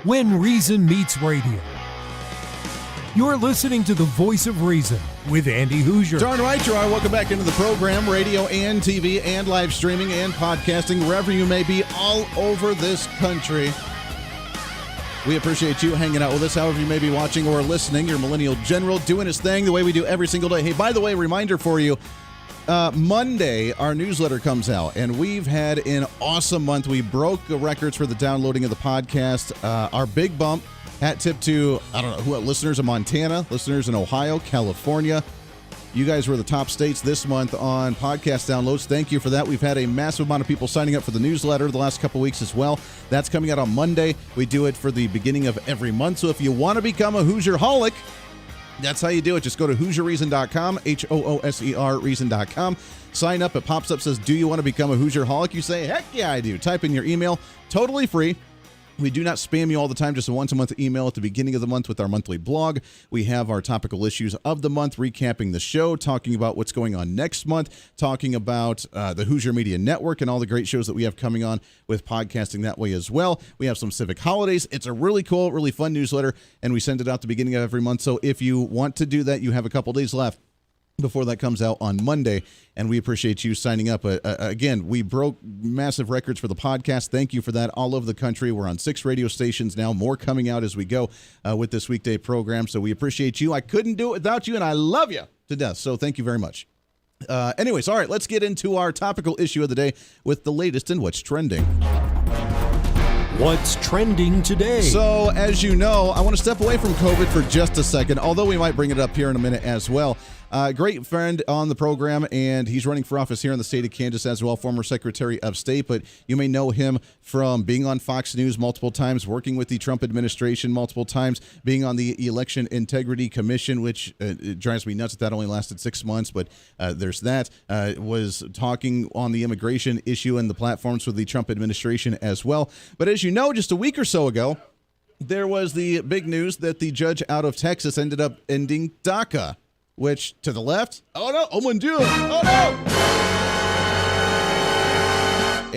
When Reason Meets Radio. You're listening to the Voice of Reason with Andy Hooser. Darn right you are. Welcome back into the program, radio and TV and live streaming and podcasting, wherever you may be all over this country. We appreciate you hanging out with us, however you may be watching or listening. Your Millennial General doing his thing the way we do every single day. Hey, by the way, reminder for you, Monday, our newsletter comes out, and we've had an awesome month. We broke the records for the downloading of the podcast. Our big bump, hat tip to, I don't know, listeners in Montana, listeners in Ohio, California. You guys were the top states this month on podcast downloads. Thank you for that. We've had a massive amount of people signing up for the newsletter the last couple weeks as well. That's coming out on Monday. We do it for the beginning of every month. So if you want to become a Hoosier-holic, that's how you do it. Just go to HooserReason.com, HOOSER Reason.com. Sign up. It pops up, says, do you want to become a Hoosier-holic? You say, heck yeah, I do. Type in your email. Totally free. We do not spam you all the time, just a once-a-month email at the beginning of the month with our monthly blog. We have our topical issues of the month, recapping the show, talking about what's going on next month, talking about the Hooser Media Network and all the great shows that we have coming on with podcasting that way as well. We have some civic holidays. It's a really cool, really fun newsletter, and we send it out at the beginning of every month. So if you want to do that, you have a couple days left before that comes out on Monday, and we appreciate you signing up. Again, we broke massive records for the podcast. Thank you for that all over the country. We're on 6 radio stations now, more coming out as we go with this weekday program, so we appreciate you. I couldn't do it without you, and I love you to death, so thank you very much. Anyways, all right, let's get into our topical issue of the day with the latest in what's trending. What's trending today? So, as you know, I want to step away from COVID for just a second, although we might bring it up here in a minute as well. Great friend on the program, and he's running for office here in the state of Kansas as well, former Secretary of State, but you may know him from being on Fox News multiple times, working with the Trump administration multiple times, being on the Election Integrity Commission, which it drives me nuts that only lasted 6 months, but there's that. Was talking on the immigration issue and the platforms for the Trump administration as well. But as you know, just a week or so ago, there was the big news that the judge out of Texas ended up ending DACA. Which, to the left, oh no, oh mon Dieu, oh no!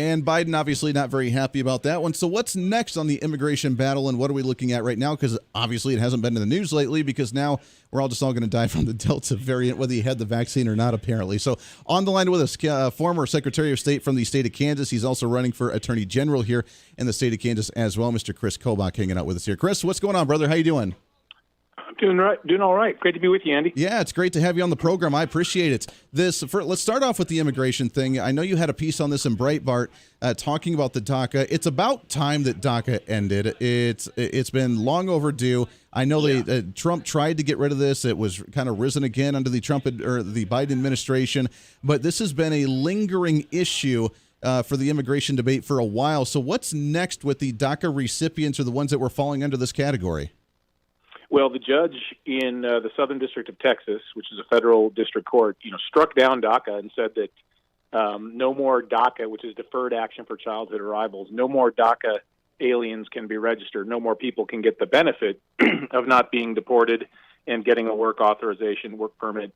And Biden obviously not very happy about that one. So what's next on the immigration battle, and what are we looking at right now? Because obviously it hasn't been in the news lately, because now we're all going to die from the Delta variant, whether you had the vaccine or not, apparently. So on the line with us, former Secretary of State from the state of Kansas. He's also running for Attorney General here in the state of Kansas as well. Mr. KRIS KOBACH hanging out with us here. Chris, what's going on, brother? How you doing? Doing all right. Great to be with you, Andy. Yeah, it's great to have you on the program. I appreciate it. Let's start off with the immigration thing. I know you had a piece on this in BREITBART talking about the DACA. It's about time that DACA ended. It's been long overdue. I know Trump tried to get rid of this. It was kind of risen again under the the Biden administration, but this has been a lingering issue for the immigration debate for a while. So what's next with the DACA recipients or the ones that were falling under this category? Well, the judge in the Southern District of Texas, which is a federal district court, struck down DACA and said that no more DACA, which is Deferred Action for Childhood Arrivals, no more DACA aliens can be registered. No more people can get the benefit of not being deported and getting a work authorization, work permit,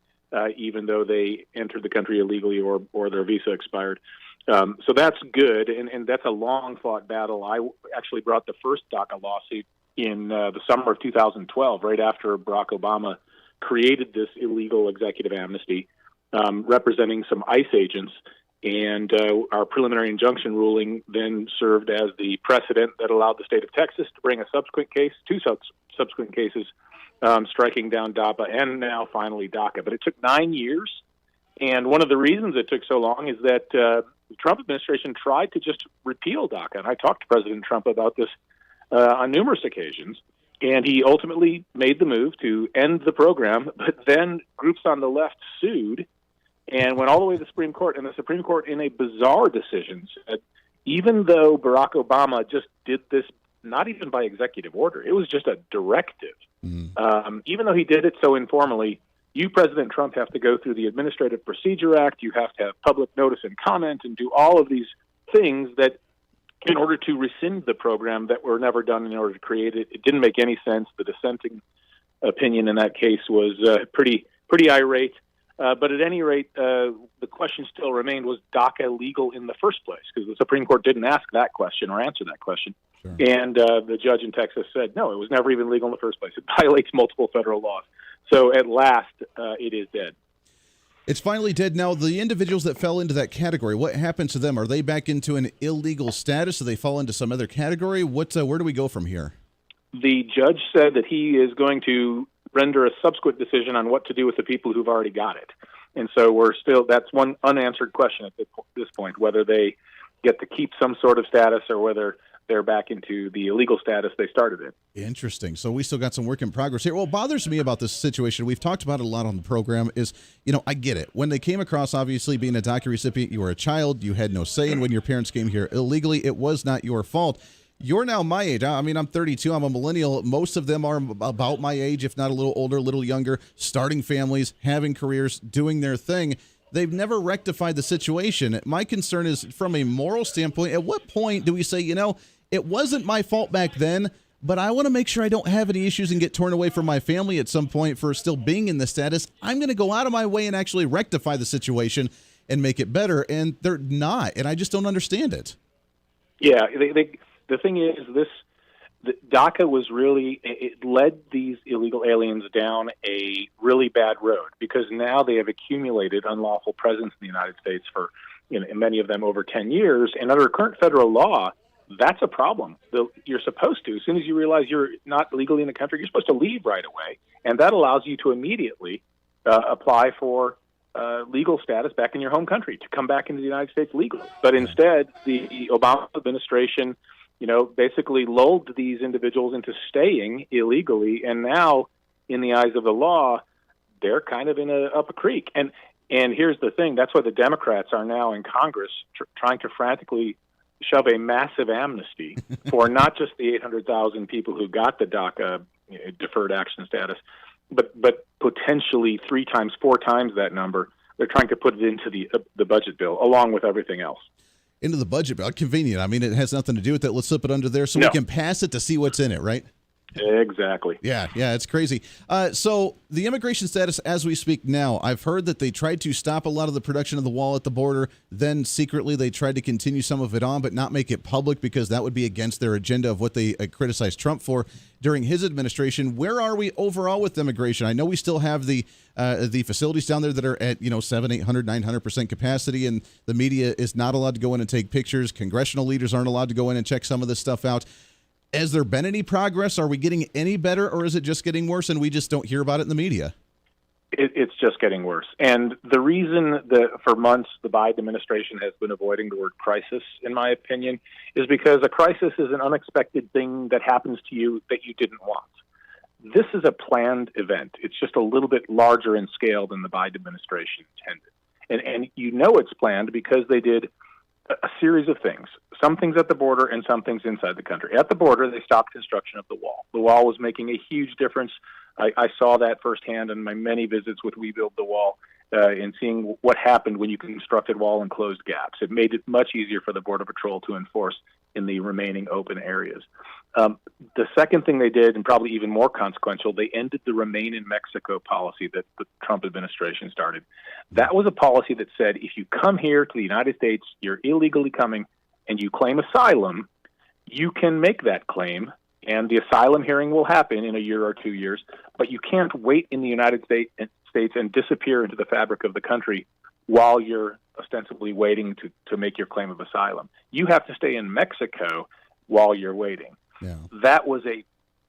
even though they entered the country illegally or their visa expired. So that's good, and that's a long-fought battle. I actually brought the first DACA lawsuit in the summer of 2012, right after Barack Obama created this illegal executive amnesty, representing some ICE agents. And our preliminary injunction ruling then served as the precedent that allowed the state of Texas to bring a subsequent case, two subsequent cases, striking down DAPA and now finally DACA. But it took 9 years. And one of the reasons it took so long is that the Trump administration tried to just repeal DACA. And I talked to President Trump about this on numerous occasions. And he ultimately made the move to end the program, but then groups on the left sued and went all the way to the Supreme Court. And the Supreme Court, in a bizarre decision, said even though Barack Obama just did this not even by executive order, it was just a directive. Even though he did it so informally, you, President Trump, have to go through the Administrative Procedure Act. You have to have public notice and comment and do all of these things that in order to rescind the program that were never done in order to create it. It didn't make any sense. The dissenting opinion in that case was pretty irate. But at any rate, the question still remained, was DACA legal in the first place? Because the Supreme Court didn't ask that question or answer that question. Sure. And the judge in Texas said, no, it was never even legal in the first place. It violates multiple federal laws. So at last, it is dead. It's finally dead. Now, the individuals that fell into that category, what happened to them? Are they back into an illegal status? Do they fall into some other category? Where do we go from here? The judge said that he is going to render a subsequent decision on what to do with the people who've already got it. And so that's one unanswered question at this point, whether they get to keep some sort of status or whether they're back into the illegal status they started in. Interesting. So we still got some work in progress here. What bothers me about this situation, we've talked about it a lot on the program, is, I get it. When they came across, obviously, being a DACA recipient, you were a child. You had no say in when your parents came here illegally. It was not your fault. You're now my age. I mean, I'm 32. I'm a millennial. Most of them are about my age, if not a little older, a little younger, starting families, having careers, doing their thing. They've never rectified the situation. My concern is, from a moral standpoint, at what point do we say, it wasn't my fault back then, but I want to make sure I don't have any issues and get torn away from my family at some point for still being in this status. I'm going to go out of my way and actually rectify the situation and make it better. And they're not, and I just don't understand it. Yeah, the thing is, the DACA was it led these illegal aliens down a really bad road, because now they have accumulated unlawful presence in the United States for, many of them over 10 years. And under current federal law, that's a problem. You're supposed to, as soon as you realize you're not legally in the country, you're supposed to leave right away. And that allows you to immediately apply for legal status back in your home country, to come back into the United States legally. But instead, the Obama administration, basically lulled these individuals into staying illegally. And now, in the eyes of the law, they're kind of up a creek. And here's the thing. That's why the Democrats are now in Congress trying to frantically shove a massive amnesty for not just the 800,000 people who got the DACA deferred action status, but potentially 3 times, 4 times that number. They're trying to put it into the budget bill, along with everything else. Into the budget bill. Convenient. I mean, it has nothing to do with it. Let's slip it under there so we can pass it to see what's in it, right? Exactly. Yeah, it's crazy. So the immigration status as we speak now, I've heard that they tried to stop a lot of the production of the wall at the border. Then secretly they tried to continue some of it on, but not make it public, because that would be against their agenda of what they criticized Trump for during his administration. Where are we overall with immigration? I know we still have the facilities down there that are at 700, 800, 900% capacity, and the media is not allowed to go in and take pictures. Congressional leaders aren't allowed to go in and check some of this stuff out. Has there been any progress? Are we getting any better, or is it just getting worse and we just don't hear about it in the media? It's just getting worse. And the reason that for months the Biden administration has been avoiding the word crisis, in my opinion, is because a crisis is an unexpected thing that happens to you that you didn't want. This is a planned event. It's just a little bit larger in scale than the Biden administration intended. And it's planned because they did a series of things, some things at the border and some things inside the country. At the border, they stopped construction of the wall. The wall was making a huge difference. I saw that firsthand in my many visits with We Build the Wall, and seeing what happened when you constructed wall and closed gaps. It made it much easier for the Border Patrol to enforce in the remaining open areas. The second thing they did, and probably even more consequential, they ended the Remain in Mexico policy that the Trump administration started. That was a policy that said, if you come here to the United States, you're illegally coming, and you claim asylum, you can make that claim, and the asylum hearing will happen in a year or 2 years, but you can't wait in the United States and disappear into the fabric of the country while you're ostensibly waiting to make your claim of asylum. You have to stay in Mexico while you're waiting. Yeah. That was a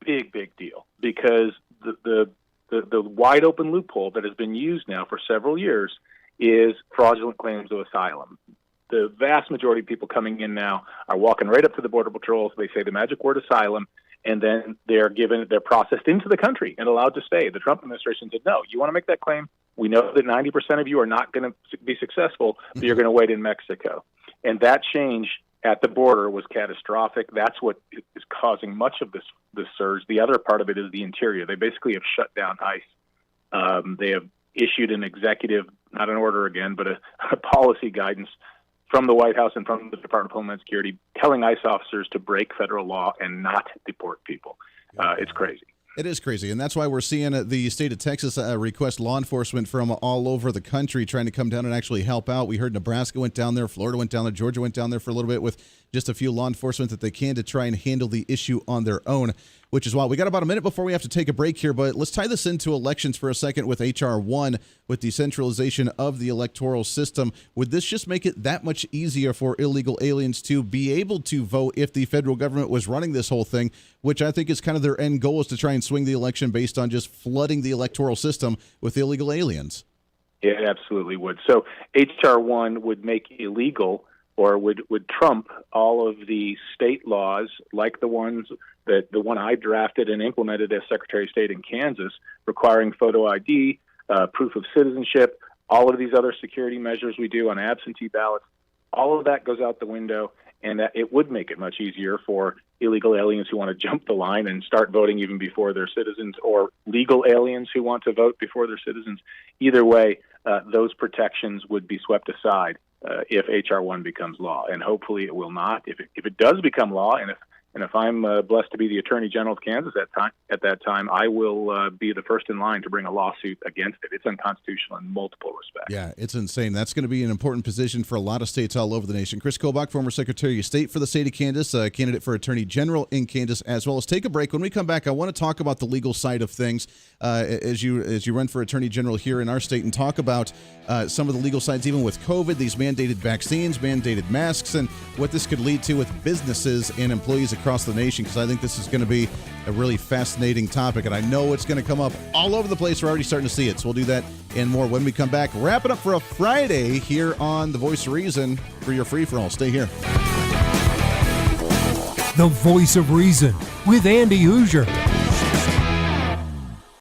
big, big deal, because the wide open loophole that has been used now for several years is fraudulent claims of asylum. The vast majority of people coming in now are walking right up to the Border Patrol. They say the magic word asylum, and then they're processed into the country and allowed to stay. The Trump administration said, no, you want to make that claim? We know that 90% of you are not going to be successful, so you're going to wait in Mexico. And that change at the border was catastrophic. That's what is causing much of this surge. The other part of it is the interior. They basically have shut down ICE. They have issued an executive, not an order again, but a policy guidance from the White House and from the Department of Homeland Security telling ICE officers to break federal law and not deport people. It's crazy. It is crazy, and that's why we're seeing the state of Texas request law enforcement from all over the country trying to come down and actually help out. We heard Nebraska went down there, Florida went down there, Georgia went down there for a little bit with just a few law enforcement that they can to try and handle the issue on their own, which is why we got about a minute before we have to take a break here. But let's tie this into elections for a second with H.R. 1, with decentralization of the electoral system. Would this just make it that much easier for illegal aliens to be able to vote if the federal government was running this whole thing, which I think is kind of their end goal, is to try and swing the election based on just flooding the electoral system with illegal aliens? It absolutely would. So H.R. 1 would make illegal, or would trump all of the state laws, like the one I drafted and implemented as Secretary of State in Kansas, requiring photo ID, proof of citizenship, all of these other security measures we do on absentee ballots. All of that goes out the window, and that it would make it much easier for illegal aliens who want to jump the line and start voting even before they're citizens, or legal aliens who want to vote before they're citizens. Either way, those protections would be swept aside if H.R. 1 becomes law, and hopefully it will not. If it does become law, and if I'm blessed to be the Attorney General of Kansas at that time, I will be the first in line to bring a lawsuit against it. It's unconstitutional in multiple respects. Yeah, it's insane. That's going to be an important position for a lot of states all over the nation. KRIS KOBACH, former Secretary of State for the state of Kansas, candidate for Attorney General in Kansas as well. Let's take a break. When we come back, I want to talk about the legal side of things as you run for Attorney General here in our state, and talk about some of the legal sides, even with COVID, these mandated vaccines, mandated masks, and what this could lead to with businesses and employees across the nation, because I think this is going to be a really fascinating topic, and I know it's going to come up all over the place. We're already starting to see it, so we'll do that and more when we come back. Wrap it up for a Friday here on The Voice of Reason for your free-for-all. Stay here. The Voice of Reason with Andy Hooser.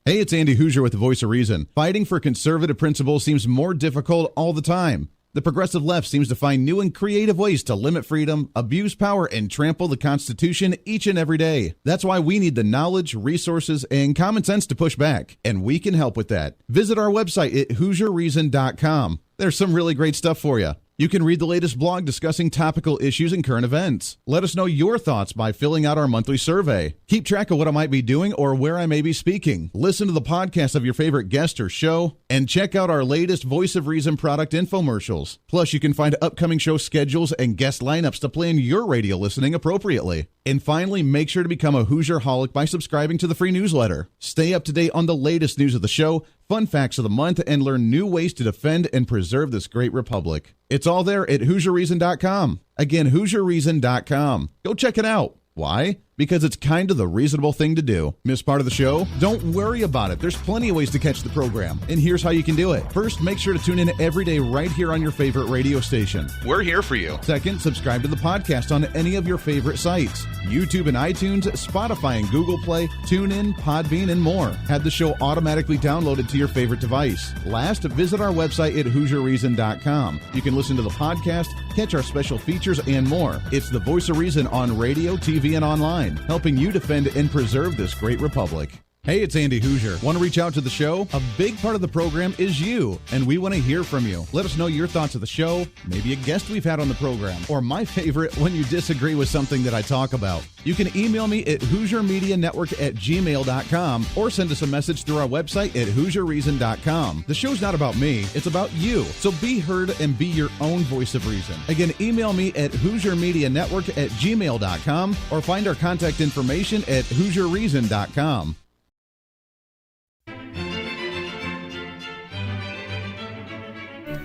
Hey, it's Andy Hooser with The Voice of Reason. Fighting for conservative principles seems more difficult all the time. The progressive left seems to find new and creative ways to limit freedom, abuse power, and trample the Constitution each and every day. That's why we need the knowledge, resources, and common sense to push back, and we can help with that. Visit our website at HooserReason.com. There's some really great stuff for you. You can read the latest blog discussing topical issues and current events. Let us know your thoughts by filling out our monthly survey. Keep track of what I might be doing or where I may be speaking. Listen to the podcast of your favorite guest or show, and check out our latest Voice of Reason product infomercials. Plus, you can find upcoming show schedules and guest lineups to plan your radio listening appropriately. And finally, make sure to become a Hoosier-holic by subscribing to the free newsletter. Stay up to date on the latest news of the show, fun facts of the month, and learn new ways to defend and preserve this great republic. It's all there at HooserReason.com. Again, HooserReason.com. Go check it out. Why? Because it's kind of the reasonable thing to do. Miss part of the show? Don't worry about it. There's plenty of ways to catch the program, and here's how you can do it. First, make sure to tune in every day right here on your favorite radio station. We're here for you. Second, subscribe to the podcast on any of your favorite sites. YouTube and iTunes, Spotify and Google Play, TuneIn, Podbean, and more. Have the show automatically downloaded to your favorite device. Last, visit our website at HooserReason.com. You can listen to the podcast, catch our special features, and more. It's the Voice of Reason on radio, TV, and online, helping you defend and preserve this great republic. Hey, it's Andy Hooser. Want to reach out to the show? A big part of the program is you, and we want to hear from you. Let us know your thoughts of the show, maybe a guest we've had on the program, or my favorite, when you disagree with something that I talk about. You can email me at HooserMediaNetwork@gmail.com or send us a message through our website at HooserReason.com. The show's not about me, it's about you. So be heard and be your own voice of reason. Again, email me at HooserMediaNetwork@gmail.com or find our contact information at HooserReason.com.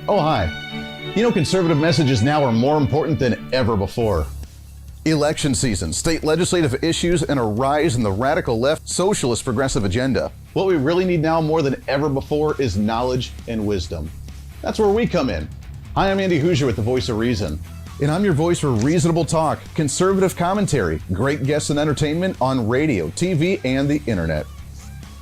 Oh, hi. You know, conservative messages now are more important than ever before. Election season, state legislative issues, and a rise in the radical left socialist progressive agenda. What we really need now more than ever before is knowledge and wisdom. That's where we come in. Hi, I'm Andy Hooser with The Voice of Reason. And I'm your voice for reasonable talk, conservative commentary, great guests and entertainment on radio, TV, and the internet.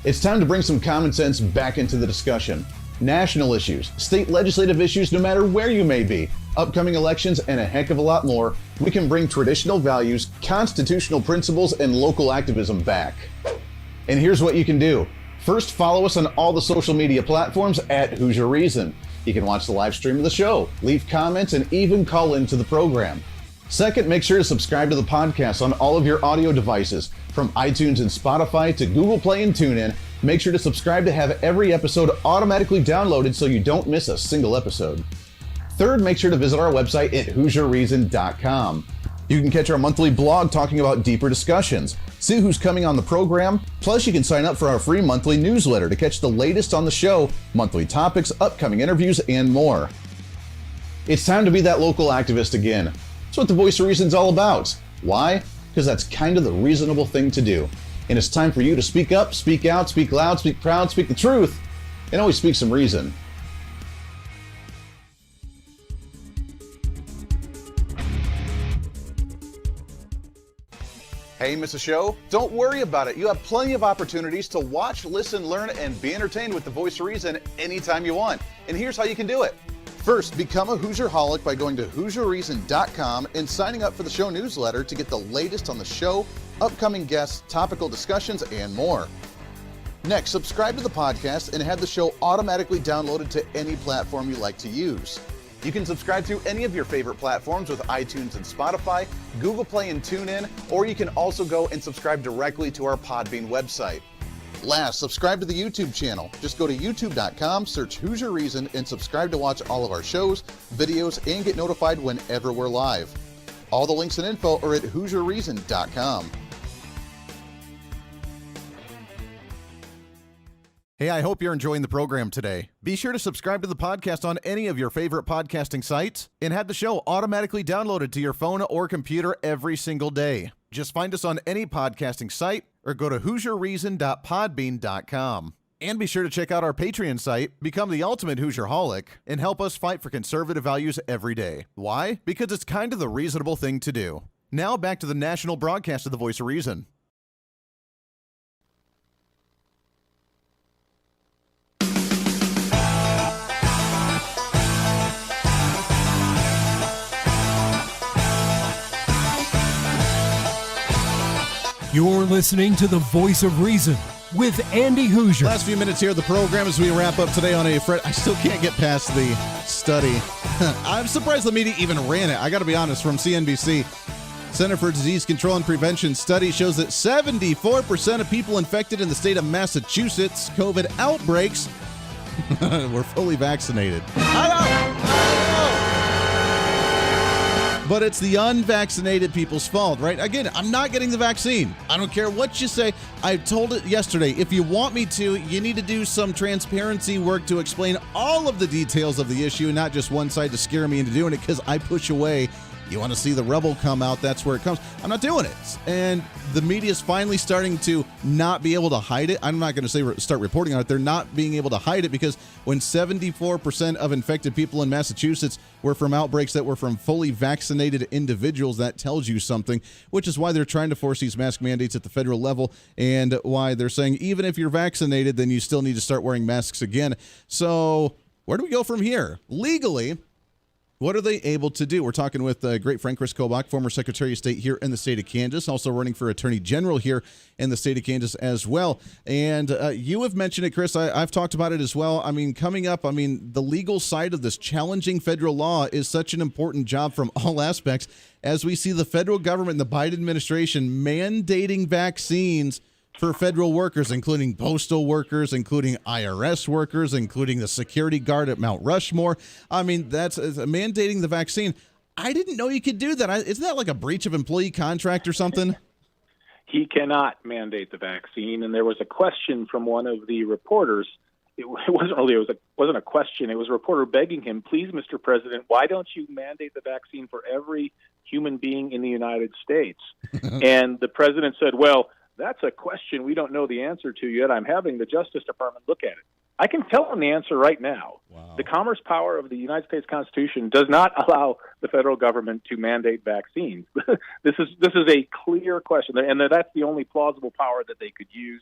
It's time to bring some common sense back into the discussion. National issues, state legislative issues, no matter where you may be, upcoming elections, and a heck of a lot more, we can bring traditional values, constitutional principles, and local activism back. And here's what you can do. First, follow us on all the social media platforms at Hooser Reason. You can watch the live stream of the show, leave comments, and even call into the program. Second, make sure to subscribe to the podcast on all of your audio devices, from iTunes and Spotify to Google Play and TuneIn. Make sure to subscribe to have every episode automatically downloaded so you don't miss a single episode. Third, make sure to visit our website at HooserReason.com. You can catch our monthly blog talking about deeper discussions, see who's coming on the program, plus you can sign up for our free monthly newsletter to catch the latest on the show, monthly topics, upcoming interviews, and more. It's time to be that local activist again. That's what the Voice of Reason's all about. Why? Because that's kind of the reasonable thing to do. And it's time for you to speak up, speak out, speak loud, speak proud, speak the truth, and always speak some reason. Hey, miss a show? Don't worry about it. You have plenty of opportunities to watch, listen, learn, and be entertained with the Voice of Reason anytime you want. And here's how you can do it. First, become a Hooserholic by going to HooserReason.com and signing up for the show newsletter to get the latest on the show, upcoming guests, topical discussions, and more. Next, subscribe to the podcast and have the show automatically downloaded to any platform you like to use. You can subscribe through any of your favorite platforms with iTunes and Spotify, Google Play and TuneIn, or you can also go and subscribe directly to our Podbean website. Last, subscribe to the YouTube channel. Just go to youtube.com, search Hooser Reason, and subscribe to watch all of our shows, videos, and get notified whenever we're live. All the links and info are at HooserReason.com. Hey, I hope you're enjoying the program today. Be sure to subscribe to the podcast on any of your favorite podcasting sites and have the show automatically downloaded to your phone or computer every single day. Just find us on any podcasting site or go to HooserReason.podbean.com. And be sure to check out our Patreon site, become the ultimate Hooserholic, and help us fight for conservative values every day. Why? Because it's kind of the reasonable thing to do. Now back to the national broadcast of the Voice of Reason. You're listening to the Voice of Reason with Andy Hooser. Last few minutes here of the program as we wrap up today on a I still can't get past the study. I'm surprised the media even ran it. I got to be honest, from CNBC. Center for Disease Control and Prevention study shows that 74% of people infected in the state of Massachusetts COVID outbreaks were fully vaccinated. I know. But it's the unvaccinated people's fault, right? Again, I'm not getting the vaccine. I don't care what you say. I told it yesterday. If you want me to, you need to do some transparency work to explain all of the details of the issue, not just one side to scare me into doing it because I push away. You want to see the rebel come out, that's where it comes. I'm not doing it. And the media is finally starting to not be able to hide it. I'm not going to say start reporting on it. They're not being able to hide it because when 74% of infected people in Massachusetts were from outbreaks that were from fully vaccinated individuals, that tells you something, which is why they're trying to force these mask mandates at the federal level and why they're saying even if you're vaccinated, then you still need to start wearing masks again. So where do we go from here? Legally, what are they able to do? We're talking with great friend KRIS, former Secretary of State here in the state of Kansas, also running for Attorney General here in the state of Kansas as well. And you have mentioned it, KRIS. I've talked about it as well. I mean, coming up, the legal side of this challenging federal law is such an important job from all aspects as we see the federal government and the Biden administration mandating vaccines for federal workers, including postal workers, including IRS workers, including the security guard at Mount Rushmore. I mean, that's mandating the vaccine. I didn't know you could do that. Isn't that like a breach of employee contract or something? He cannot mandate the vaccine, and there was a question from one of the reporters. It wasn't a question. It was a reporter begging him, please, Mr. President, why don't you mandate the vaccine for every human being in the United States? And the president said, well, that's a question we don't know the answer to yet. I'm having the Justice Department look at it. I can tell them the answer right now. Wow. The commerce power of the United States Constitution does not allow the federal government to mandate vaccines. This is a clear question, and that's the only plausible power that they could use.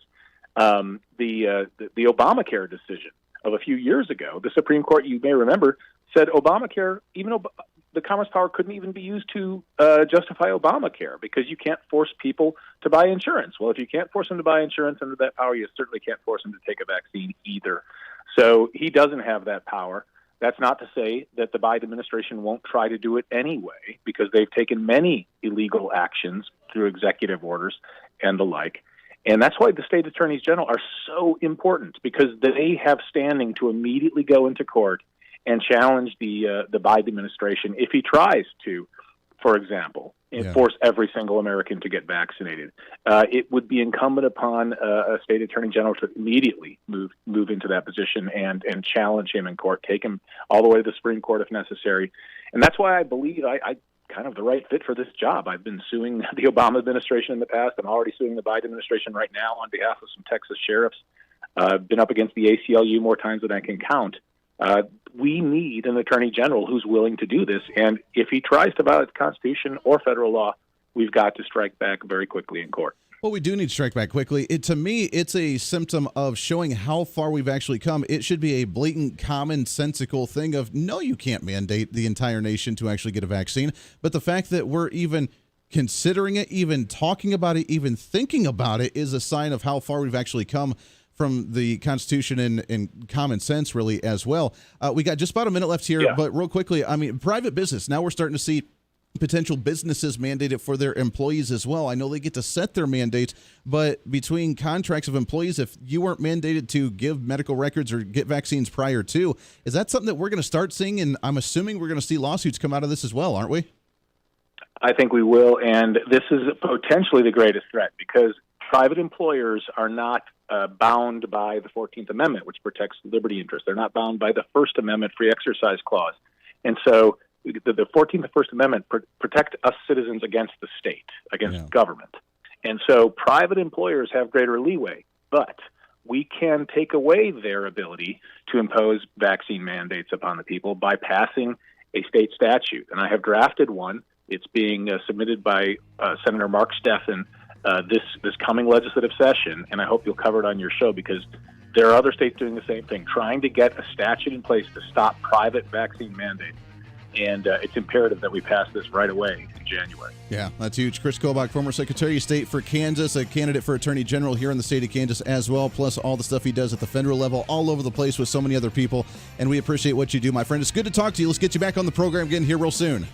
The Obamacare decision of a few years ago, the Supreme Court, you may remember, said Obamacare, even the commerce power couldn't even be used to justify Obamacare because you can't force people to buy insurance. Well, if you can't force them to buy insurance under that power, you certainly can't force them to take a vaccine either. So he doesn't have that power. That's not to say that the Biden administration won't try to do it anyway, because they've taken many illegal actions through executive orders and the like. And that's why the state attorneys general are so important, because they have standing to immediately go into court and challenge the Biden administration if he tries to, for example, force every single American to get vaccinated. It would be incumbent upon a state attorney general to immediately move into that position and challenge him in court, take him all the way to the Supreme Court if necessary. And that's why I believe I kind of the right fit for this job. I've been suing the Obama administration in the past. I'm already suing the Biden administration right now on behalf of some Texas sheriffs. I've been up against the ACLU more times than I can count. We need an attorney general who's willing to do this. And if he tries to violate the Constitution or federal law, we've got to strike back very quickly in court. Well, we do need to strike back quickly. To me, it's a symptom of showing how far we've actually come. It should be a blatant, commonsensical thing of, no, you can't mandate the entire nation to actually get a vaccine. But the fact that we're even considering it, even talking about it, even thinking about it is a sign of how far we've actually come from the Constitution and common sense, really, as well. We got just about a minute left here, but real quickly, I mean, private business. Now we're starting to see potential businesses mandate it for their employees as well. I know they get to set their mandates, but between contracts of employees, if you weren't mandated to give medical records or get vaccines prior to, is that something that we're going to start seeing? And I'm assuming we're going to see lawsuits come out of this as well, aren't we? I think we will, and this is potentially the greatest threat, because private employers are not bound by the 14th Amendment, which protects liberty interests. They're not bound by the First Amendment free exercise clause. And so the 14th and First Amendment protect us citizens against the state, against government. And so private employers have greater leeway, but we can take away their ability to impose vaccine mandates upon the people by passing a state statute. And I have drafted one. It's being submitted by Senator Mark Steffen this coming legislative session, and I hope you'll cover it on your show, because there are other states doing the same thing, trying to get a statute in place to stop private vaccine mandates. And it's imperative that we pass this right away in January. Yeah, that's huge. KRIS KOBACH, former Secretary of State for Kansas, a candidate for Attorney General here in the state of Kansas as well, plus all the stuff he does at the federal level, all over the place with so many other people. And we appreciate what you do, my friend. It's good to talk to you. Let's get you back on the program again here real soon.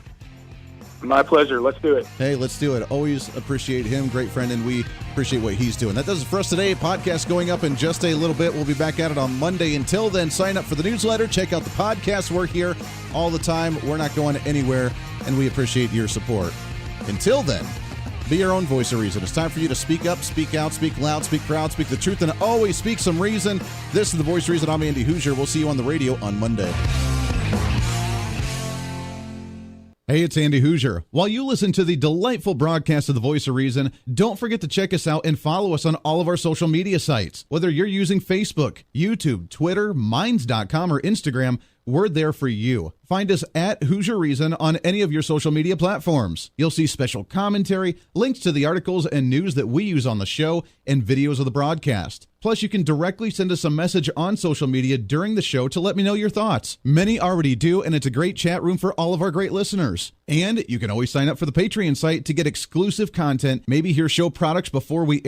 My pleasure. Let's do it. Hey, let's do it. Always appreciate him. Great friend, and we appreciate what he's doing. That does it for us today. Podcast going up in just a little bit. We'll be back at it on Monday. Until then, sign up for the newsletter. Check out the podcast. We're here all the time. We're not going anywhere, and we appreciate your support. Until then, be your own voice of reason. It's time for you to speak up, speak out, speak loud, speak proud, speak the truth, and always speak some reason. This is The Voice of Reason. I'm Andy Hooser. We'll see you on the radio on Monday. Hey, it's Andy Hooser. While you listen to the delightful broadcast of The Voice of Reason, don't forget to check us out and follow us on all of our social media sites. Whether you're using Facebook, YouTube, Twitter, Minds.com, or Instagram, we're there for you. Find us at Hooser Reason on any of your social media platforms. You'll see special commentary, links to the articles and news that we use on the show, and videos of the broadcast. Plus, you can directly send us a message on social media during the show to let me know your thoughts. Many already do, and it's a great chat room for all of our great listeners. And you can always sign up for the Patreon site to get exclusive content, maybe hear show products before we